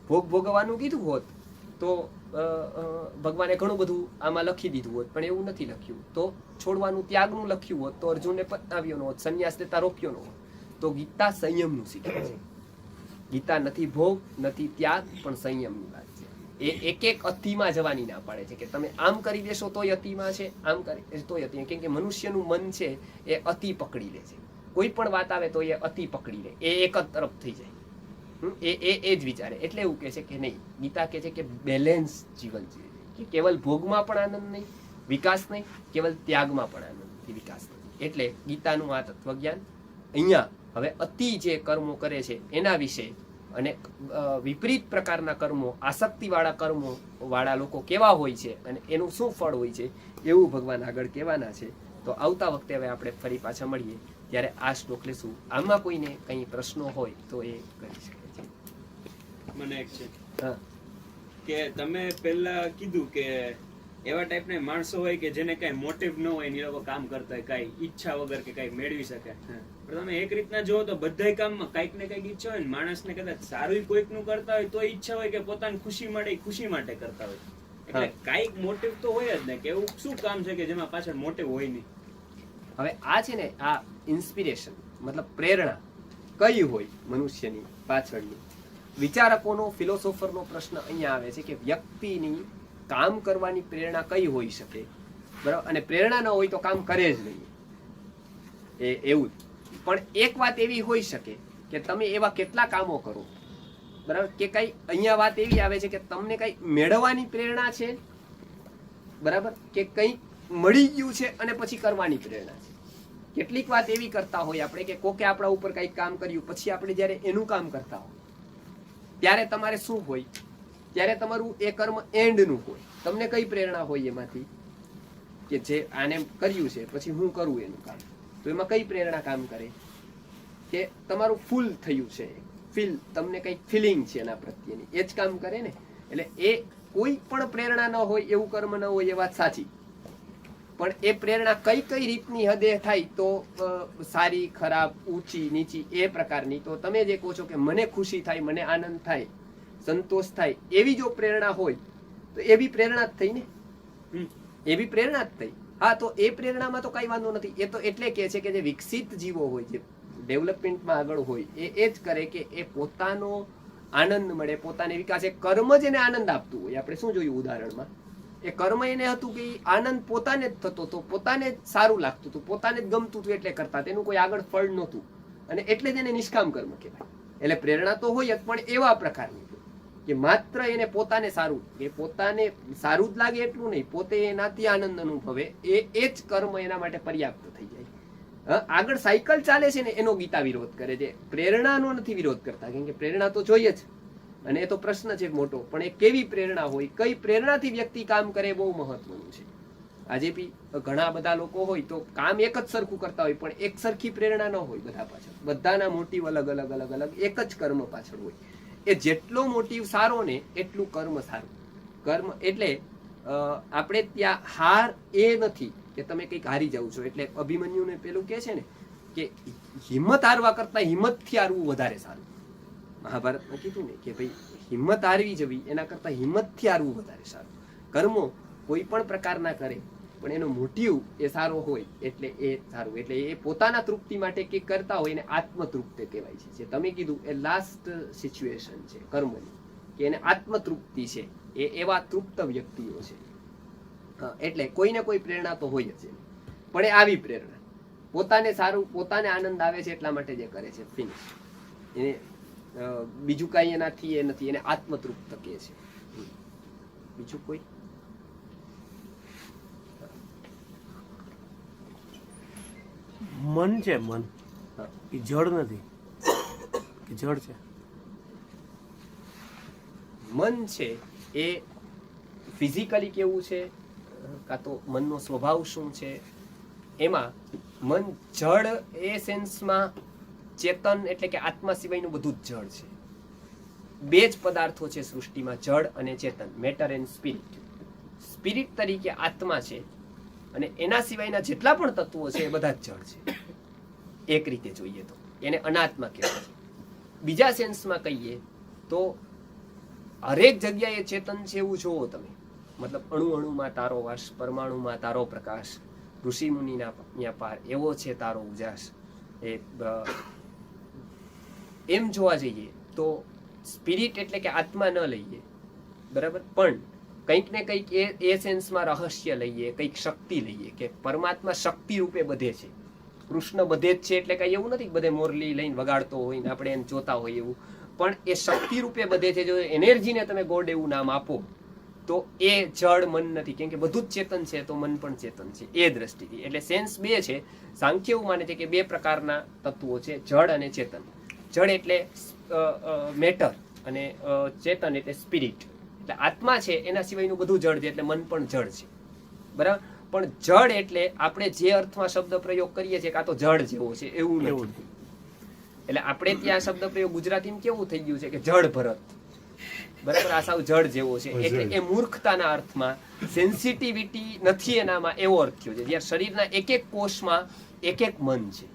[SPEAKER 1] ભોગ ભોગવવાનું કીધું હોત તો ભગવાને ઘણું બધું આમાં લખી દીધું હોત, પણ એવું નથી લખ્યું. તો છોડવાનું ત્યાગનું લખ્યું હોત તો અર્જુનને પતાવ્યો ન હોત, સંન્યાસ લેતા રોક્યો ન હોત. તો ગીતા સંયમનું શીખે છે. ગીતા નથી ભોગ, નથી ત્યાગ, પણ સંયમની વાત છે. એ એક એક અતિમાં જવાની ના પાડે છે કે તમે આમ કરી દેશો તોય અતિમાં છે, આમ કરી તોય અતિ. કેમ કે મનુષ્યનું મન છે એ અતિ પકડી લે છે. કોઈ પણ વાત આવે તો એ અતિ પકડી લે, એ એક જ તરફ થઈ જાય. એ જ વિચારે. એટલે એવું કહે છે કે નહીં, ગીતા કહે છે કે બેલેન્સ જીવન છે, કે કેવલ ભોગમાં પણ આનંદ નહીં, વિકાસ નહીં, કેવલ ત્યાગમાં પણ આનંદ નથી, વિકાસ નથી. એટલે ગીતાનું આ તત્વજ્ઞાન અહીંયા હવે અતિ જે કર્મો કરે છે એના વિશે અને વિપરીત પ્રકારના કર્મો, આસક્તિવાળા કર્મો વાળા લોકો કેવા હોય છે અને એનું શું ફળ હોય છે એવું ભગવાન આગળ કહેવાના છે. તો આવતા વખતે હવે આપણે ફરી પાછા મળીએ ત્યારે આ શ્લોક લેશું. આમાં કોઈને કંઈ પ્રશ્નો હોય તો એ કરી શકે છે.
[SPEAKER 2] મને એક છે
[SPEAKER 1] હા,
[SPEAKER 2] કે તમે પહેલા કીધું કે એવા ટાઈપના માણસો હોય કે જેને કઈ મોટિવ ન હોય ને એ લોકો કામ કરતા હોય કઈ ઈચ્છા વગર કે કઈ મેળવી શકે. પણ તમે એક રીતના જુઓ તો બધા કામમાં કઈક ને કઈક ઈચ્છા હોય ને માણસને કદાચ સારું કોઈક નું કરતા હોય તો ઈચ્છા હોય કે પોતાની ખુશી માટે ખુશી માટે કરતા હોય. એટલે કઈક મોટિવ તો હોય જ ને, કે એવું શું કામ છે કે જેમાં પાછળ મોટિવ હોય નહીં.
[SPEAKER 1] હવે આ છે ને, આ ઇન્સ્પિરેશન મતલબ પ્રેરણા કઈ હોય મનુષ્યની પાછળની, વિચારકોનો ફિલોસોફરનો પ્રશ્ન અહીંયા આવે છે કે વ્યક્તિની કામ કરવાની પ્રેરણા કઈ હોઈ શકે, બરાબર? અને પ્રેરણા ન હોય તો કામ કરે જ નહીં, એવું. પણ એક વાત એવી હોઈ શકે કે તમે એવા કેટલા કામો કરો, બરાબર, કે કઈ અહીંયા વાત એવી આવે છે કે તમને કઈ મેળવવાની પ્રેરણા છે, બરાબર, કે કઈ મળી ગયું છે અને પછી કરવાની પ્રેરણા છે. કેટલીક વાત એવી કરતા હોય આપણે કે કોકે આપણા ઉપર કઈક કામ કર્યું, પછી આપણે જયારે એનું કામ કરતા હોય ત્યારે તમારે શું હોય, ત્યારે તમારું એ કર્મ એન્ડનું હોય. તમને કઈ પ્રેરણા હોય એમાંથી કે જે આને કર્યું છે પછી હું કરું એનું કામ, તો એમાં કઈ પ્રેરણા કામ કરે કે તમારું ફૂલ થયું છે, ફીલ, તમને કઈ ફિલિંગ છે એના પ્રત્યેની, એ જ કામ કરે ને. એટલે એ કોઈ પણ પ્રેરણા ન હોય એવું કર્મ ન હોય એ વાત સાચી, પણ એ પ્રેરણા કઈ કઈ રીતની હદે થાય તો સારી, ખરાબ, ઊંચી, નીચી એ પ્રકારની. તો તમે જે કહો છો કે મને ખુશી થાય, મને આનંદ થાય, સંતોષ થાય, એવી જો પ્રેરણા હોય તો એ બી પ્રેરણા જ થઈ ને, એ બી પ્રેરણા જ થઈ. હા, તો એ પ્રેરણામાં તો કઈ વાંધો નથી. એ તો એટલે કે છે કે જે વિકસિત જીવો હોય, જે ડેવલપમેન્ટમાં આગળ હોય, એ જ કરે કે એ પોતાનો આનંદ મળે, પોતાને વિકાસ. એ કર્મ જ એને આનંદ આપતું હોય. આપણે શું જોયું ઉદાહરણમાં, એ કર્મ એને હતું કે આનંદ પોતાને જ થતો હતો, પોતાને જ સારું લાગતું હતું, પોતાને જ ગમતું હતું એટલે કરતા, તેનું કોઈ આગળ ફળ નહોતું, અને એટલે જ એને નિષ્કામ કર્મ કહેવાય. એટલે પ્રેરણા તો હોય જ, પણ એવા પ્રકારની કે માત્ર એને પોતાને સારું, એ પોતાને સારું જ લાગે એટલું નહીં, પોતે એનાથી આનંદ અનુભવે, એ જ કર્મ એના માટે પર્યાપ્ત થઈ જાય. આગળ સાયકલ ચાલે છે ને એનો ગીતા વિરોધ કરે છે, પ્રેરણાનો નથી વિરોધ કરતા, કેમ કે પ્રેરણા તો જોઈએ જ, અને એ તો પ્રશ્ન છે મોટો. પણ એ કેવી પ્રેરણા હોય, કઈ પ્રેરણાથી વ્યક્તિ કામ કરે, બહુ મહત્વનું છે. આજે બી ઘણા બધા લોકો હોય તો કામ એક જ સરખું કરતા હોય, પણ એક સરખી પ્રેરણા ન હોય બધા પાછળ, બધાના મોટિવ અલગ અલગ અલગ અલગ, એક જ કર્મ પાછળ હોય. એ જેટલો મોટિવ સારો ને એટલું કર્મ સારું. કર્મ એટલે આપણે ત્યાં હાર એ નથી કે તમે કંઈક હારી જાવ છો. એટલે અભિમન્યુને પેલું કે છે ને કે હિંમત હારવા કરતા હિંમતથી હારવું વધારે સારું. મહાભારતમાં કીધું ને કે ભાઈ હિંમત હારવી જવી એના કરતા હિંમતથી હારવું વધારે સારું. કર્મો કોઈ પણ પ્રકારના કરે પણ એનો મોટિવ એ સારો હોય એટલે એ સારું. એટલે એ પોતાના તૃપ્તિ માટે કે કરતા હોય એને આત્મતૃપ્તિ કહેવાય છે. જે તમે કીધું એ લાસ્ટ સિચ્યુએશન છે કર્મની, કે એને આત્મતૃપ્તિ છે. એ એવા તૃપ્ત વ્યક્તિઓ છે. એટલે કોઈને કોઈ પ્રેરણા તો હોય જ, પણ એ આવી પ્રેરણા પોતાને સારું, પોતાને આનંદ આવે છે એટલા માટે જે કરે છે, ફિનિશ. એને બીજું કઈ એનાથી એ નથી, એને આત્મતૃપ્ત કહે છે. બીજું કોઈ?
[SPEAKER 3] મન છે, મન એ જળ નથી કે જળ છે?
[SPEAKER 1] મન છે એ ફિઝિકલી કેવું છે, કાં તો મનનો સ્વભાવ શું છે, એમાં મન જળ એ સેન્સમાં ચેતન એટલે કે આત્મા સિવાયનું બધું જ જળ છે. બે જ પદાર્થો છે સૃષ્ટિમાં, જળ અને ચેતન, મેટર એન્ડ સ્પિરિટ. સ્પિરિટ તરીકે આત્મા છે, અને એના સિવાયના જેટલા પણ તત્વો છે એ બધા જ જળ છે. એક રીતે જોઈએ તો એને અનાત્મા કહેવાય છે. બીજા સેન્સમાં કહીએ તો હરેક જગ્યાએ ચેતન છે એવું જોવો તમે, મતલબ અણુ અણુમાં તારો વાસ, પરમાણુમાં તારો પ્રકાશ, ઋષિ મુનિના પાર એવો છે તારો ઉજાસ. એમ જોવા જઈએ તો સ્પિરિટ એટલે કે આત્મા ન લઈએ, બરાબર, પણ કંઈક ને કંઈક એ સેન્સમાં રહસ્ય લઈએ, કંઈક શક્તિ લઈએ કે પરમાત્મા શક્તિ રૂપે બધે છે. કૃષ્ણ બધે જ છે એટલે કઈ એવું નથી બધે મોરલી લઈને વગાડતો હોય ને આપણે એને જોતા હોય એવું, પણ એ શક્તિ રૂપે બધે છે. જો એનર્જીને તમે ગોડ એવું નામ આપો તો એ જળ મન નથી, કેમ કે બધું જ ચેતન છે તો મન પણ ચેતન છે એ દ્રષ્ટિથી. એટલે સેન્સ બે છે. સાંખ્ય એવું માને છે કે બે પ્રકારના તત્વો છે, જળ અને ચેતન. જળ એટલે મેટર અને ચેતન એટલે સ્પિરિટ. એટલે આત્મા છે એના સિવાયનું બધું જળ છે, એટલે મન પણ જળ છે, બરાબર. પણ જડ એટલે આપણે જે અર્થમાં શબ્દ પ્રયોગ કરીએ છીએ કે આ તો જડ જેવો છે એવું
[SPEAKER 3] એવું
[SPEAKER 1] નથી. એટલે આપણે ત્યાં શબ્દ પ્રયોગ ગુજરાતીમાં કેવું થઈ ગયું છે કે જડ ભરત, બરાબર, આ સાવ જડ જેવો છે. એટલે એ મૂર્ખતાના અર્થમાં, સેન્સિટિવિટી નથી એનામાં, એવો અર્થ થયો છે. જ્યારે શરીરના એક એક કોષમાં એક એક મન છે.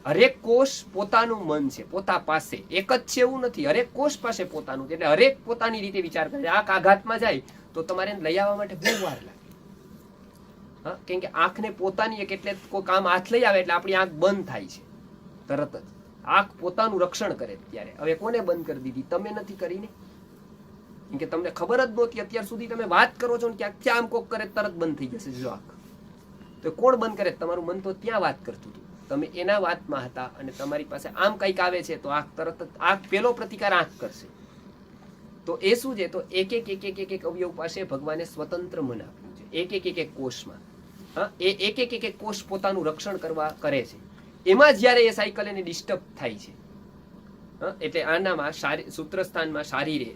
[SPEAKER 1] હરેક કોષ પોતાનું મન છે, પોતા પાસે એક જ છે એવું નથી. હરેક કોષ પાસે પોતાનું છે. એટલે હરેક પોતાની રીતે વિચાર કરે. આંખ આઘાતમાં જાય તો તમારે એને લઈ આવવા માટે બહુ વાર લાગે. હા, કેમ કે આંખને પોતાની એક, એટલે કોઈ કામ હાથ લઈ આવે એટલે આપણી આંખ બંધ થાય છે તરત જ. આંખ પોતાનું રક્ષણ કરે ત્યારે. હવે કોને બંધ કરી દીધી? તમે નથી કરીને. કેમ કે તમને ખબર જ નહોતી. અત્યાર સુધી તમે વાત કરો છો ને ક્યાંકથી આમ કોક કરે તરત બંધ થઈ જશે જો આંખ. તો કોણ બંધ કરે? તમારું મન તો ત્યાં વાત કરતું હતું, તમે એના વાતમાં હતા, અને તમારી પાસે આમ કંઈક આવે છે તો આંખ તરત જ, આંખ પેલો પ્રતિકાર આંખ કરશે. તો એ શું છે? તો એક એક અવયવ પાસે ભગવાને સ્વતંત્ર મન આપ્યું છે. એક કોષમાં. હા, એ એક કોષ પોતાનું રક્ષણ કરવા કરે છે. એમાં જ્યારે એ સાયકલ એને ડિસ્ટર્બ થાય છે, એટલે આનામાં સૂત્રસ્થાનમાં શારીરે,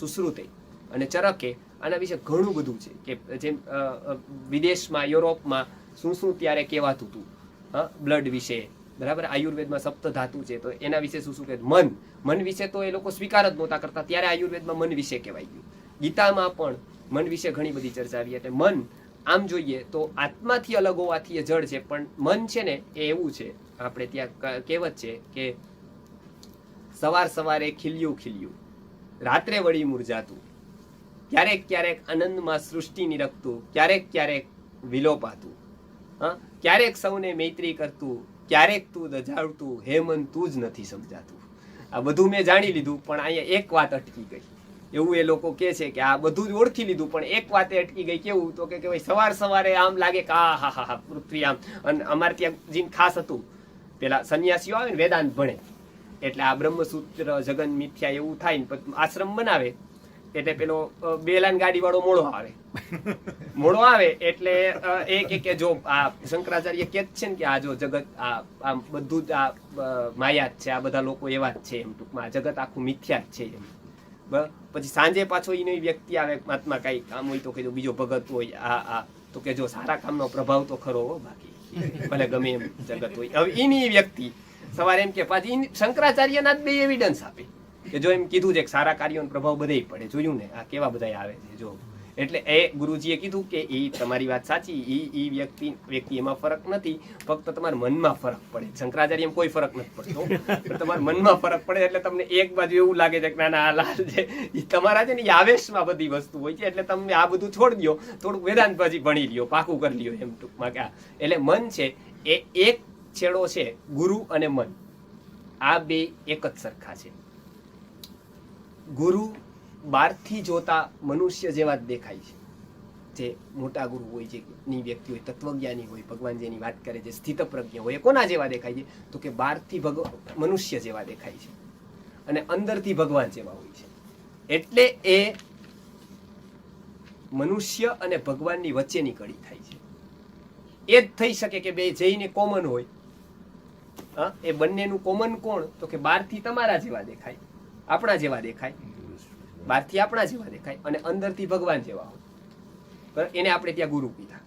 [SPEAKER 1] સુશ્રુતે અને ચરકે, આના વિશે ઘણું બધું છે. કે જેમ વિદેશમાં, યુરોપમાં શું ત્યારે કહેવાતું હતું બ્લડ વિશે, બરાબર. આયુર્વેદમાં સપ્ત ધાતુ છે તો એના વિશે શું કે મન વિશે તો એ લોકો સ્વીકાર જ નહોતા કરતા. ત્યારે આયુર્વેદમાં મન વિશે કહેવાય ગયું. ગીતામાં પણ મન વિશે ઘણી બધી ચર્ચા આવી. એટલે મન આમ જોઈએ તો આત્માથી અલગ હોવાથી એ જડ છે, પણ મન છે ને એ એવું છે, આપણે ત્યાં કહેવત છે કે સવારે ખીલ્યું, રાત્રે વળી મુરઝાતું, ક્યારેક આનંદમાં સૃષ્ટિ નિરખતું, ક્યારેક વિલોપાતું, હા, ક્યારેક સૌને મૈત્રી કરતું, ક્યારેક તું દજાડતું, હે મન તું જ નથી સમજાતું. આ બધું મેં જાણી લીધું, પણ અહીંયા એક વાત અટકી ગઈ. એવું એ લોકો કહે છે કે આ બધું જ ઓળખી લીધું, પણ એક વાતે અટકી ગઈ. કેવું? તો કે ભાઈ સવારે આમ લાગે કે આ હા પૃથ્વી આમ. અને અમારે ત્યાં જીન ખાસ હતું, પેલા સંન્યાસીઓ આવે ને વેદાંત ભણે, એટલે આ બ્રહ્મસૂત્ર, જગન મિથ્યા એવું થાય ને આશ્રમ બનાવે, એટલે પેલો બેલાન ગાડી વાળો મોડો આવે એટલે એ કે જો આ શંકરાચાર્ય કે છે ને કે આ જો જગત આ બધું જ આ માયા જ છે, આ બધા લોકો એવા જ છે, એમ ટૂંકમાં જગત આખું મિથ્યા જ છે એમ. પછી સાંજે પાછો એનો વ્યક્તિ આવે, મહાત્મા કઈ કામ હોય તો કે જો બીજો ભગત હોય, આ તો કે જો સારા કામનો પ્રભાવ તો ખરો હો, બાકી ભલે ગમે એમ જગત હોય. હવે એની વ્યક્તિ સવારે એમ કે પાછી શંકરાચાર્યના જ બે એવિડન્સ આપે કે જો એમ કીધું છે કે સારા કાર્યોનો પ્રભાવ બધે પડે. જોયું ને આ કેવા બધા આવે છે જો. એટલે એ ગુરુજીએ કીધું કે એ તમારી વાત સાચી, એ વ્યક્તિ એમાં ફરક નથી, ફક્ત તમારા મનમાં ફરક પડે. શંકરાચાર્યમાં કોઈ ફરક નથી પડતો, પણ તમારા મનમાં ફરક પડે. એટલે તમને એક બાજુ એવું લાગે છે કે ના આ લાલ છે, એ તમારા છે ને એ આવેશમાં બધી વસ્તુ હોય છે. એટલે તમે આ બધું છોડી દો, થોડુંક વેદાંત પછી ભણી લ્યો, પાકું કરી લ્યો એમ ટૂંકમાં. કે એટલે મન છે એ એક છેડો છે, ગુરુ અને મન આ બે એક જ સરખા છે. ગુરુ બહારથી જોતા મનુષ્ય જેવા જ દેખાય છે. જે મોટા ગુરુ હોય, જે ની વ્યક્તિ હોય, તત્વજ્ઞાની હોય, ભગવાન જેની વાત કરે છે, સ્થિતપ્રજ્ઞ હોય, એ કોના જેવા દેખાય છે? તો કે બહારથી મનુષ્ય જેવા દેખાય છે અને અંદરથી ભગવાન જેવા હોય છે. એટલે એ મનુષ્ય અને ભગવાનની વચ્ચેની કડી થાય છે. એ જ થઈ શકે કે બે જઈને કોમન હોય. હા, એ બંનેનું કોમન કોણ? તો કે બહારથી તમારા જેવા દેખાય, આપણા જેવા દેખાય, બહારથી આપણા જેવા દેખાય અને અંદરથી ભગવાન જેવા હોય. એને આપણે ત્યાં ગુરુ કીધા.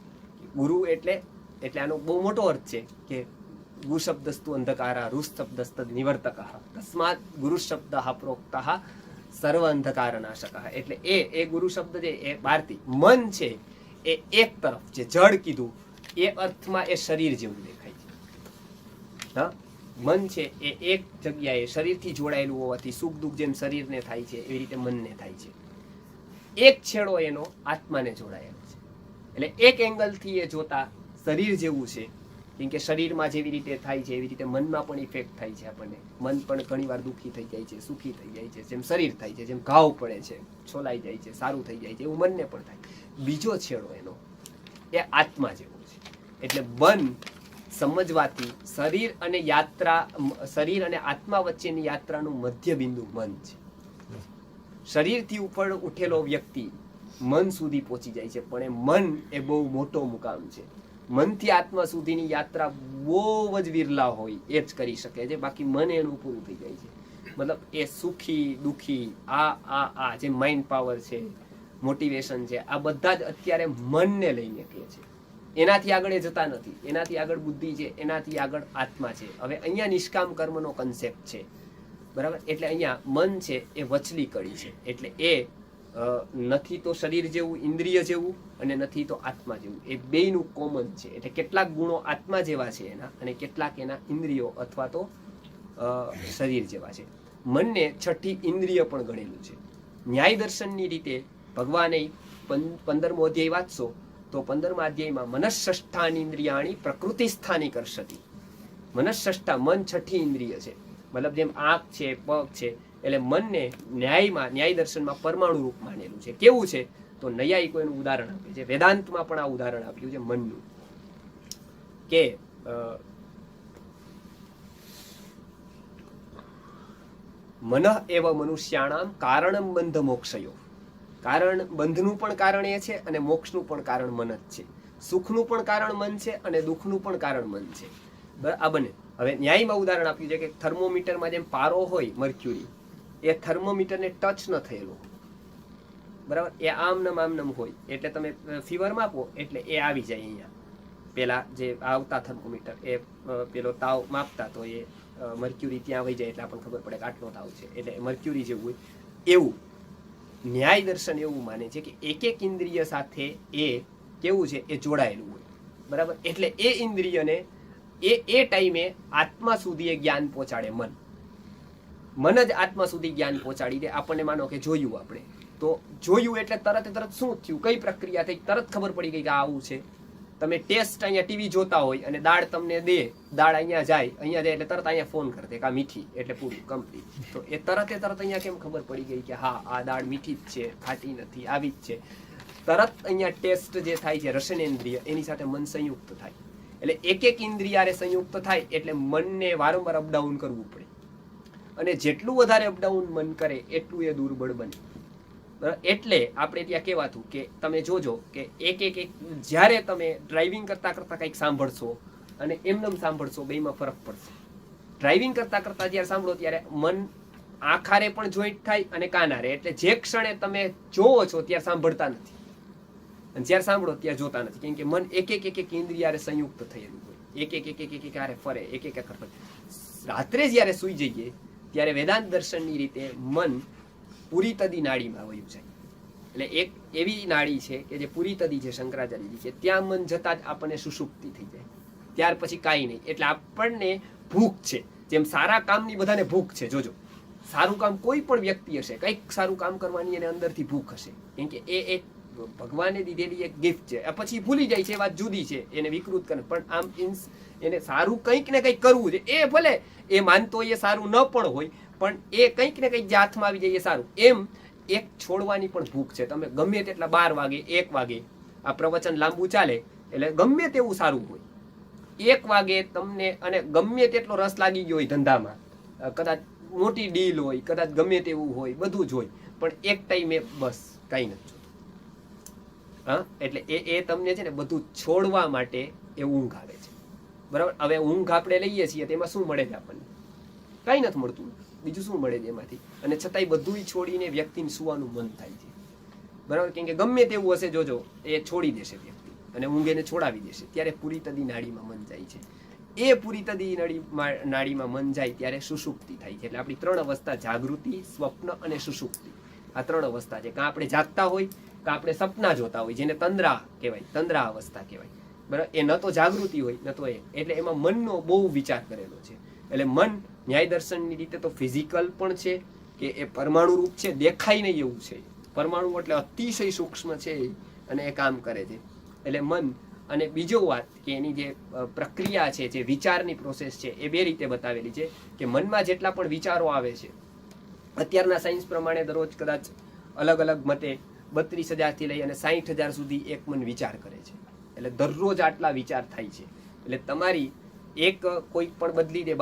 [SPEAKER 1] ગુરુ એટલે આનો બહુ મોટો અર્થ છે કે ગુ શબ્દસ્તુ અંધકારા, રુષ શબ્દસ્ત નિવર્તક, તસ્માત ગુરુ શબ્દ પ્રોક્ત સર્વ અંધકાર નાશક. એટલે એ ગુરુ શબ્દ છે એ બહારથી. મન છે એ એક તરફ છે, જડ કીધું એ અર્થમાં એ શરીર જેવું દેખાય છે. હા, મન છે એ એક જગ્યાએ શરીરથી જોડાયેલું હોવાથી સુખ દુઃખ જેમ શરીરને થાય છે એવી રીતે મનને થાય છે. એક છેડો એનો આત્માને જોડાયેલો છે. એટલે એક એંગલથી એ જોતા શરીર જેવું છે. કેમ કે શરીરમાં જેવી રીતે થાય છે એવી રીતે મનમાં પણ ઇફેક્ટ થાય છે આપણને. મન પણ ઘણી વાર દુઃખી થઈ જાય છે, સુખી થઈ જાય છે. જેમ શરીર થાય છે, જેમ ઘાવ પડે છે, છોલાઈ જાય છે, સારું થઈ જાય છે, એવું મનને પણ થાય. બીજો છેડો એનો એ આત્મા જેવો છે. એટલે મન સમજવાથી શરીર અને આત્મા વચ્ચેની યાત્રાનું મધ્ય બિંદુ મન છે. શરીરથી ઉપર ઉઠેલો વ્યક્તિ મન સુધી પહોંચી જાય છે, પણ એ મન એ બહુ મોટો મુકામ છે. મનથી આત્મા સુધીની યાત્રા બહુ જ વિરલા હોય એ જ કરી શકે છે. બાકી મન એનું પૂરું થઈ જાય છે. મતલબ એ સુખી દુઃખી આ જે માઇન્ડ પાવર છે, મોટિવેશન છે, આ બધા જ અત્યારે મનને લઈને કહે છે. એનાથી આગળ એ જતા નથી, એનાથી આગળ બુદ્ધિ છે, એનાથી આગળ આત્મા છે. હવે અહીંયા નિષ્કામ કર્મનો કન્સેપ્ટ છે, બરાબર. એટલે અહીંયા મન છે એ વચલી કડી છે. એટલે એ નથી તો શરીર જેવું, ઇન્દ્રિય જેવું, અને નથી તો આત્મા જેવું. એ બેયનું કોમન છે. એટલે કેટલાક ગુણો આત્મા જેવા છે એના, અને કેટલાક એના ઇન્દ્રિયો અથવા તો શરીર જેવા છે. મનને છઠ્ઠી ઇન્દ્રિય પણ ગણેલું છે. ન્યાય દર્શનની રીતે ભગવાને 15મો અધ્યાય વાંચશો તો 15મા અધ્યાયમાં મનઃષ્ઠાની ઇન્દ્રિયાણી પ્રકૃતિ સ્થાની કરશતી. મનઃષ્ઠા મન છઠ્ઠી ઇન્દ્રિય છે. મતલબ જેમ આંખ છે, પગ છે, એટલે મનને ન્યાય દર્શનમાં પરમાણુ રૂપ માનેલું છે. કેવું છે તો નૈયાયિકો એનું ઉદાહરણ આપે છે, વેદાંતમાં પણ આ ઉદાહરણ આપ્યું છે મનનું, કે મનઃ એવ મનુષ્યાણામ કારણમ બંધ મોક્ષયો. કારણ બંધનું પણ કારણ એ છે અને મોક્ષનું પણ કારણ મન જ છે. સુખનું પણ કારણ મન છે અને દુઃખનું પણ કારણ મન છે. આ બને. હવે ન્યાયમાં ઉદાહરણ આપ્યું છે કે થર્મોમીટરમાં જેમ પારો હોય મર્ક્યુરી, એ થર્મોમીટરને ટચ ન થયેલો, બરાબર, એ આમનમ હોય. એટલે તમે ફીવર માપો એટલે એ આવી જાય અહીંયા. પેલા જે આવતા થર્મોમીટર એ પેલો તાવ માપતા તો એ મર્ક્યુરી ત્યાં આવી જાય એટલે આપણને ખબર પડે કે આટલો તાવ છે, એટલે મર્ક્યુરી જેવું હોય. એવું ન્યાય દર્શન એવું માને છે કે એક એક ઇન્દ્રિય સાથે એ કેવું છે એ જોડાયેલું હોય, બરાબર. એટલે એ ઇન્દ્રિયને એ ટાઈમે આત્મા સુધી એ જ્ઞાન પહોંચાડે. મન જ આત્મા સુધી જ્ઞાન પહોંચાડી દે. આપણને માનો કે જોયું આપણે, તો જોયું એટલે તરત શું થયું, કઈ પ્રક્રિયા થઈ, તરત ખબર પડી ગઈ કે આવું છે. તમે ટેસ્ટ અહીંયા ટીવી જોતા હોય અને દાળ તમને દે, દાળ અહીંયા જાય એટલે તરત અહીંયા ફોન કરી દે કે આ મીઠી, એટલે પૂરું કમ્પ્લીટ. તો એ તરત અહીંયા કેમ ખબર પડી ગઈ કે હા આ દાળ મીઠી જ છે, ખાટી નથી, આવી જ છે. તરત અહીંયા ટેસ્ટ જે થાય છે રસનેન્દ્રિય, એની સાથે મન સંયુક્ત થાય. એટલે એક એક ઇન્દ્રિયારે સંયુક્ત થાય એટલે મનને વારંવાર અપડાઉન કરવું પડે. અને જેટલું વધારે અપડાઉન મન કરે એટલું એ દુર્બળ બને. એટલે આપણે ત્યાં કહેવાતું કે તમે જોજો કે એક જ્યારે તમે ડ્રાઇવિંગ કરતા કંઈક સાંભળશો અને એમનેમ સાંભળશો, બેમાં ફરક પડશે. ડ્રાઇવિંગ કરતા જ્યારે સાંભળો ત્યારે મન આખારે પણ જોઈન્ટ થાય અને કાનારે. એટલે જે ક્ષણે તમે જોવો છો ત્યારે સાંભળતા નથી, અને જ્યારે સાંભળો ત્યાં જોતા નથી. કેમ કે મન એક ઇન્દ્રિયારે સંયુક્ત થયેલું હોય, એક હારે ફરે, એક ફરે. રાત્રે જ્યારે સૂઈ જઈએ ત્યારે વેદાંત દર્શનની રીતે મન પૂરી તદી નાડીમાં વયું જાય. એટલે એક એવી નાડી છે કે જે પૂરી તદી છે શંકરાચાર્યજી કે ત્યાં મન જતા જ આપણને સુષુપ્તિ થઈ જાય. ત્યાર પછી કાંઈ નહીં. એટલે આપણને ભૂખ છે, જેમ સારા કામની બધાને ભૂખ છે. જોજો, સારું કામ કોઈ પણ વ્યક્તિ હશે, કંઈક સારું કામ કરવાની એને અંદરથી ભૂખ હશે. કેમ કે એ એક ભગવાને દીધેલી એક ગિફ્ટ છે. પછી ભૂલી જાય છે એ વાત જુદી છે, એને વિકૃત કરે, પણ આમ એને સારું કંઈક ને કંઈક કરવું છે. એ ભલે એ માનતો એ સારું ન પણ હોય, પણ એ કંઈક ને કંઈક જે હાથમાં આવી જાય એ સારું. એમ એક છોડવાની પણ ભૂખ છે. તમે ગમે તેટલા 12 વાગે 1 વાગે આ પ્રવચન લાંબુ ચાલે એટલે ગમે તેવું સારું હોય, 1 વાગે તમને અને ગમે તેટલો રસ લાગી ગયો હોય ધંધામાં, કદાચ મોટી ડીલ હોય, કદાચ ગમે તેવું હોય, બધું જ હોય, પણ એક ટાઈમે બસ કાંઈ નથી જોતું. હા, એટલે એ તમને છે ને બધું છોડવા માટે એ ઊંઘ આવે છે, બરાબર. હવે ઊંઘ આપણે લઈએ છીએ તેમાં શું મળે છે આપણને? કાંઈ નથી મળતું. બીજું શું મળે છે એમાંથી? અને છતાંય બધું છોડીને વ્યક્તિને સુવાનું મન થાય છે, બરાબર. કેમ કે ગમે તેવું હશે, જોજો એ છોડી દેશે વ્યક્તિ અને ઊંઘ એને છોડાવી દેશે. ત્યારે પૂરી તદી નાડીમાં મન જાય છે. એ પૂરી તદી નાડીમાં મન જાય ત્યારે સુષુપ્તિ થાય છે. એટલે આપણી 3 અવસ્થા, જાગૃતિ, સ્વપ્ન અને સુષુપ્તિ, આ 3 અવસ્થા છે. કાં આપણે જાગતા હોય, કાં આપણે સપના જોતા હોય, જેને તંદ્રા કહેવાય, તંદ્રા અવસ્થા કહેવાય, બરાબર. એ ન તો જાગૃતિ હોય ન તો એટલે એમાં મનનો બહુ વિચાર કરેલો છે. એટલે મન ન્યાય દર્શનની રીતે તો ફિઝિકલ પણ છે કે એ પરમાણુ રૂપ છે, દેખાય નહીં એવું છે. પરમાણુ એટલે અતિશય સૂક્ષ્મ છે અને એ કામ કરે છે. એટલે મન. અને બીજો વાત કે એની જે પ્રક્રિયા છે, જે વિચારની પ્રોસેસ છે, એ 2 રીતે બતાવેલી છે. કે મનમાં જેટલા પણ વિચારો આવે છે, અત્યારના સાયન્સ પ્રમાણે દરરોજ કદાચ અલગ અલગ મતે 32,000 થી લઈ અને 60,000 સુધી એક મન વિચાર કરે છે. એટલે દરરોજ આટલા વિચાર થાય છે. એટલે તમારી એક કોઈ પણ બદલી દે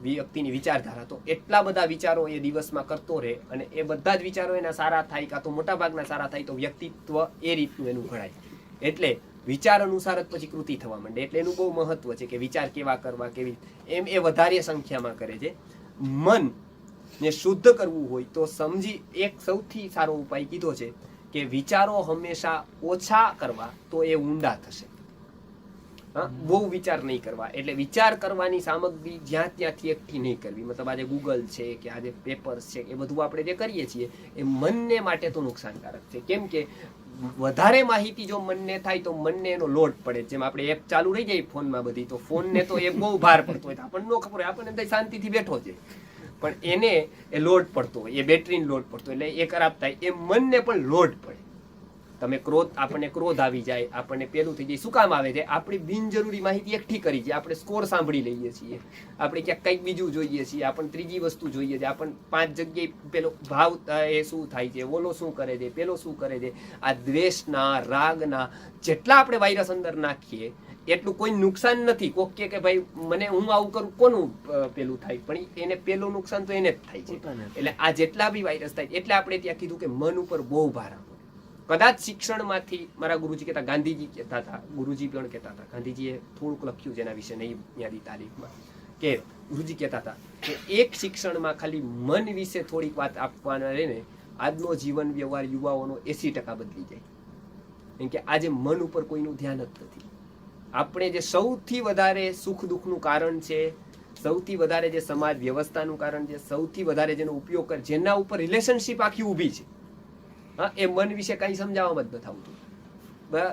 [SPEAKER 1] વ્યક્તિની વિચારધારા, તો એટલા બધા વિચારો એ દિવસમાં કરતો રહે અને એ બધા જ વિચારો એના સારા થાય, કાં તો મોટા ભાગના સારા થાય, તો વ્યક્તિત્વ એ રીતનું એનું ઘડાય. એટલે વિચાર અનુસાર જ પછી કૃતિ થવા માંડે. એટલે એનું બહુ મહત્વ છે કે વિચાર કેવા કરવા, કેવી એમ એ વધારે સંખ્યામાં કરે છે. મન ને શુદ્ધ કરવું હોય તો સમજી એક સૌથી સારો ઉપાય કીધો છે કે વિચારો હંમેશા ઓછા કરવા તો એ ઊંડા થશે. હા, બહુ વિચાર નહીં કરવા. એટલે વિચાર કરવાની સામગ્રી જ્યાં ત્યાંથી એકઠી નહીં કરવી. મતલબ આજે ગૂગલ છે કે આજે પેપર્સ છે એ બધું આપણે જે કરીએ છીએ એ મનને માટે તો નુકસાનકારક છે. કેમ કે વધારે માહિતી જો મનને થાય તો મનને એનો લોડ પડે. જેમ આપણે એપ ચાલુ રહી જાય ફોનમાં બધી, તો ફોનને તો એ બહુ ભાર પડતો હોય તો આપણને ન ખબર હોય, આપણને એમ થાય શાંતિથી બેઠો છે, પણ એને એ લોડ પડતો હોય, એ બેટરીને લોડ પડતો હોય, એટલે એ ખરાબ થાય. એ મનને પણ લોડ પડે. તમે આપણને ક્રોધ આવી જાય, આપણને પેલું થઈ જાય. શું કામ આવે છે? આપણી બિનજરૂરી માહિતી એકઠી કરી છે. આપણે સ્કોર સાંભળી લઈએ છીએ, આપણે ક્યાંક કંઈક બીજું જોઈએ છીએ, આપણને ત્રીજી વસ્તુ જોઈએ છે, આપણને 5 જગ્યાએ પેલો ભાવ એ શું થાય છે, ઓલો શું કરે છે, પેલો શું કરે છે. આ દ્વેષના, રાગના જેટલા આપણે વાયરસ અંદર નાખીએ એટલું કોઈ નુકસાન નથી. કોક કે ભાઈ મને હું આવું કરું કોનું પેલું થાય, પણ એને પેલું નુકસાન તો એને જ થાય છે. એટલે આ જેટલા બી વાયરસ થાય, એટલે આપણે ત્યાં કીધું કે મન ઉપર બહુ ભાર આપો. કદાચ શિક્ષણમાંથી મારા ગુરુજી કહેતા, ગાંધીજી કહેતા હતા, ગુરુજી પણ કહેતા હતા, ગાંધીજીએ થોડુંક લખ્યું જેના વિશે નહીં યાદી તારીખમાં, કે ગુરુજી કહેતા હતા કે એક શિક્ષણમાં ખાલી મન વિશે થોડીક વાત આપવાના રહે ને, આજનો જીવન વ્યવહાર યુવાઓનો 80% બદલી જાય. કેમ કે આજે મન ઉપર કોઈનું ધ્યાન જ નથી. આપણે જે સૌથી વધારે સુખ દુઃખનું કારણ છે, સૌથી વધારે જે સમાજ વ્યવસ્થાનું કારણ છે, સૌથી વધારે જેનો ઉપયોગ કરે, જેના ઉપર રિલેશનશિપ આખી ઊભી છે, હા, એ મન વિશે કંઈ સમજાવવામાં જ નથી આવતું.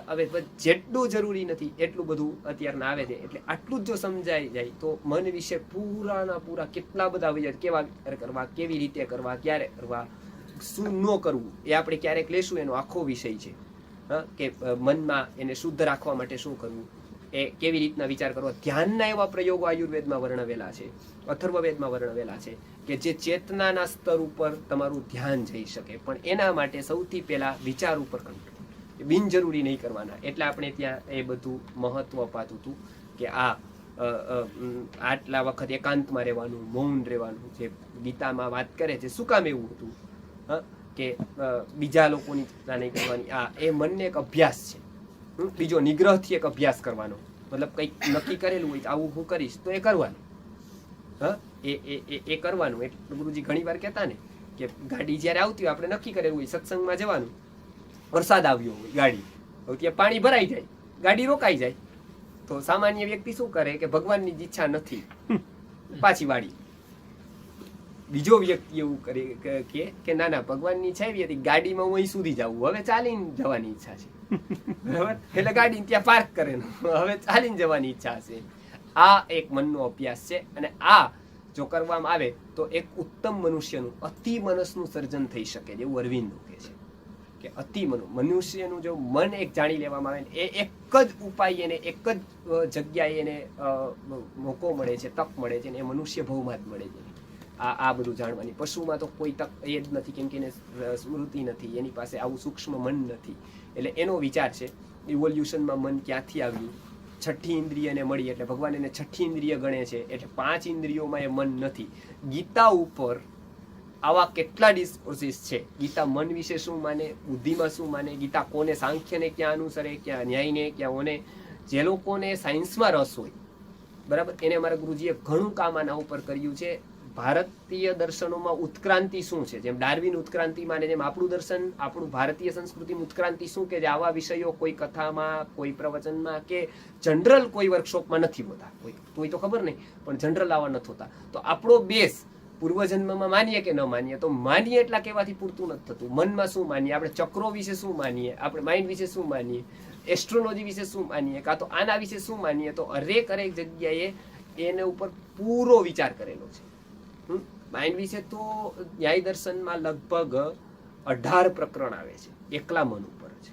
[SPEAKER 1] હવે જેટલું જરૂરી નથી એટલું બધું અત્યારના આવે છે. એટલે આટલું જ જો સમજાઈ જાય તો મન વિશે પૂરાના પૂરા કેટલા બધા વિચાર, કેવા કરવા, કેવી રીતે કરવા, ક્યારે કરવા, શું ન કરવું, એ આપણે ક્યારેક લેશું. એનો આખો વિષય છે. હા, કે મનમાં એને શુદ્ધ રાખવા માટે શું કરવું, એ કેવી રીતના વિચાર કરવો. ધ્યાનના એવા પ્રયોગો આયુર્વેદમાં વર્ણવેલા છે, અથર્વવેદમાં વર્ણવેલા છે, કે જે ચેતનાના સ્તર ઉપર તમારું ધ્યાન જઈ શકે. પણ એના માટે સૌથી પહેલા વિચાર ઉપર કંટ્રોલ, બિનજરૂરી નહીં કરવાના. એટલે આપણે ત્યાં એ બધું મહત્વ અપાતું હતું કે આટલા વખત એકાંતમાં રહેવાનું, મૌન રહેવાનું. જે ગીતામાં વાત કરે છે, શું કામ એવું હતું? હા, કે બીજા લોકોની ચિંતા નહીં કરવાની. એ મનને એક અભ્યાસ છે. બીજો નિગ્રહથી એક અભ્યાસ કરવાનો. મતલબ કંઈક નક્કી કરેલું હોય આવું હું કરીશ તો એ કરવાનું. હા, એ કરવાનું. એટલે ગુરુજી ઘણી વાર કહેતા ને કે ગાડી જ્યારે આવતી હોય, આપણે નક્કી કરેલું હોય સત્સંગમાં જવાનું, વરસાદ આવ્યો હોય, ગાડી હવે ત્યાં પાણી ભરાઈ જાય, ગાડી રોકાઈ જાય, તો સામાન્ય વ્યક્તિ શું કરે કે ભગવાનની ઈચ્છા નથી, પાછી વાળી. બીજો વ્યક્તિ એવું કરે કે ના ના, ભગવાનની ઈચ્છા એવી હતી, ગાડીમાં હું અહીં સુધી જાઉં, હવે ચાલીને જવાની ઈચ્છા છે, બરાબર? એટલે ગાડી ત્યાં પાર્ક કરે, હવે ચાલીને જવાની ઈચ્છા છે. આ એક મનનો અભ્યાસ છે. અને આ જો કરવામાં આવે તો એક ઉત્તમ મનુષ્યનું, અતિ મનસનું સર્જન થઈ શકે. જેવું અરવિંદ કહે છે કે અતિ મનુષ્યનું જો મન એક જાણી લેવામાં આવે ને, એ એક જ ઉપાય એને, એક જ જગ્યાએ એને મોકો મળે છે, તક મળે છે, ને એ મનુષ્ય ભવમાં જ મળે છે. આ બધું જાણવાની. પશુમાં તો કોઈ તક એ જ નથી, કેમ કે એને સ્મૃતિ નથી, એની પાસે આવું સૂક્ષ્મ મન નથી. એટલે એનો વિચાર છે ઇવોલ્યુશનમાં મન ક્યાંથી આવ્યું, છઠ્ઠી ઇન્દ્રિયને મળી એટલે ભગવાન એને છઠ્ઠી ઇન્દ્રિય ગણે છે. એટલે 5 ઇન્દ્રિયોમાં એ મન નથી. ગીતા ઉપર આવા કેટલા ડિસ્કોર્સિસ છે. ગીતા મન વિશે શું માને, બુદ્ધિમાં શું માને, ગીતા કોને, સાંખ્યને ક્યાં અનુસરે, ક્યાં ન્યાયને, ક્યાં ઓને. જે લોકોને સાયન્સમાં રસ હોય, બરાબર, એને અમારા ગુરુજીએ ઘણું કામ આના ઉપર કર્યું છે. ભારતીય દર્શનોમાં ઉત્ક્રાંતિ શું છે, જેમ ડાર્વિન ઉત્ક્રાંતિ માને, જેમ આપણું દર્શન, આપણું ભારતીય સંસ્કૃતિમાં ઉત્ક્રાંતિ શું, કે જે આવા વિષયો કોઈ કથામાં, કોઈ પ્રવચનમાં કે જનરલ કોઈ વર્કશોપમાં નથી હોતા. કોઈ તો ખબર નહીં, પણ જનરલ આવા નથી હોતા. તો આપણો બેસ પૂર્વજન્મમાં માનીએ કે ન માનીએ, તો માનીએ એટલા કહેવાથી પૂરતું નથી થતું. મનમાં શું માનીએ, આપણે ચક્રો વિશે શું માનીએ, આપણે માઇન્ડ વિશે શું માનીએ, એસ્ટ્રોલોજી વિશે શું માનીએ, કાં તો આના વિશે શું માનીએ, તો હરેક જગ્યાએ એને ઉપર પૂરો વિચાર કરેલો છે. માઇન્ડ વિશે તો ન્યાય દર્શનમાં લગભગ 18 પ્રકરણ આવે છે, એકલા મન ઉપર છે.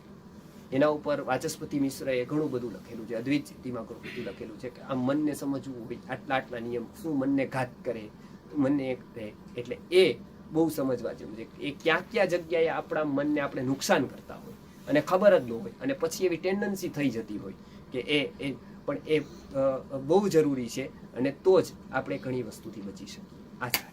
[SPEAKER 1] એના ઉપર વાચસ્પતિ મિશ્રએ ઘણું બધું લખેલું છે, અદ્વૈત સિદ્ધિમાં ઘણું બધું લખેલું છે કે આ મનને સમજવું હોય, આટલા નિયમ, શું મનને ઘાત કરે, મનને એક રહે. એટલે એ બહુ સમજવા જેવું છે. એ ક્યાં જગ્યાએ આપણા મનને આપણે નુકસાન કરતા હોય અને ખબર જ ન હોય, અને પછી એવી ટેન્ડન્સી થઈ જતી હોય કે પણ એ બહુ જરૂરી છે. અને તો જ આપણે ઘણી વસ્તુથી બચી શકીએ. આશા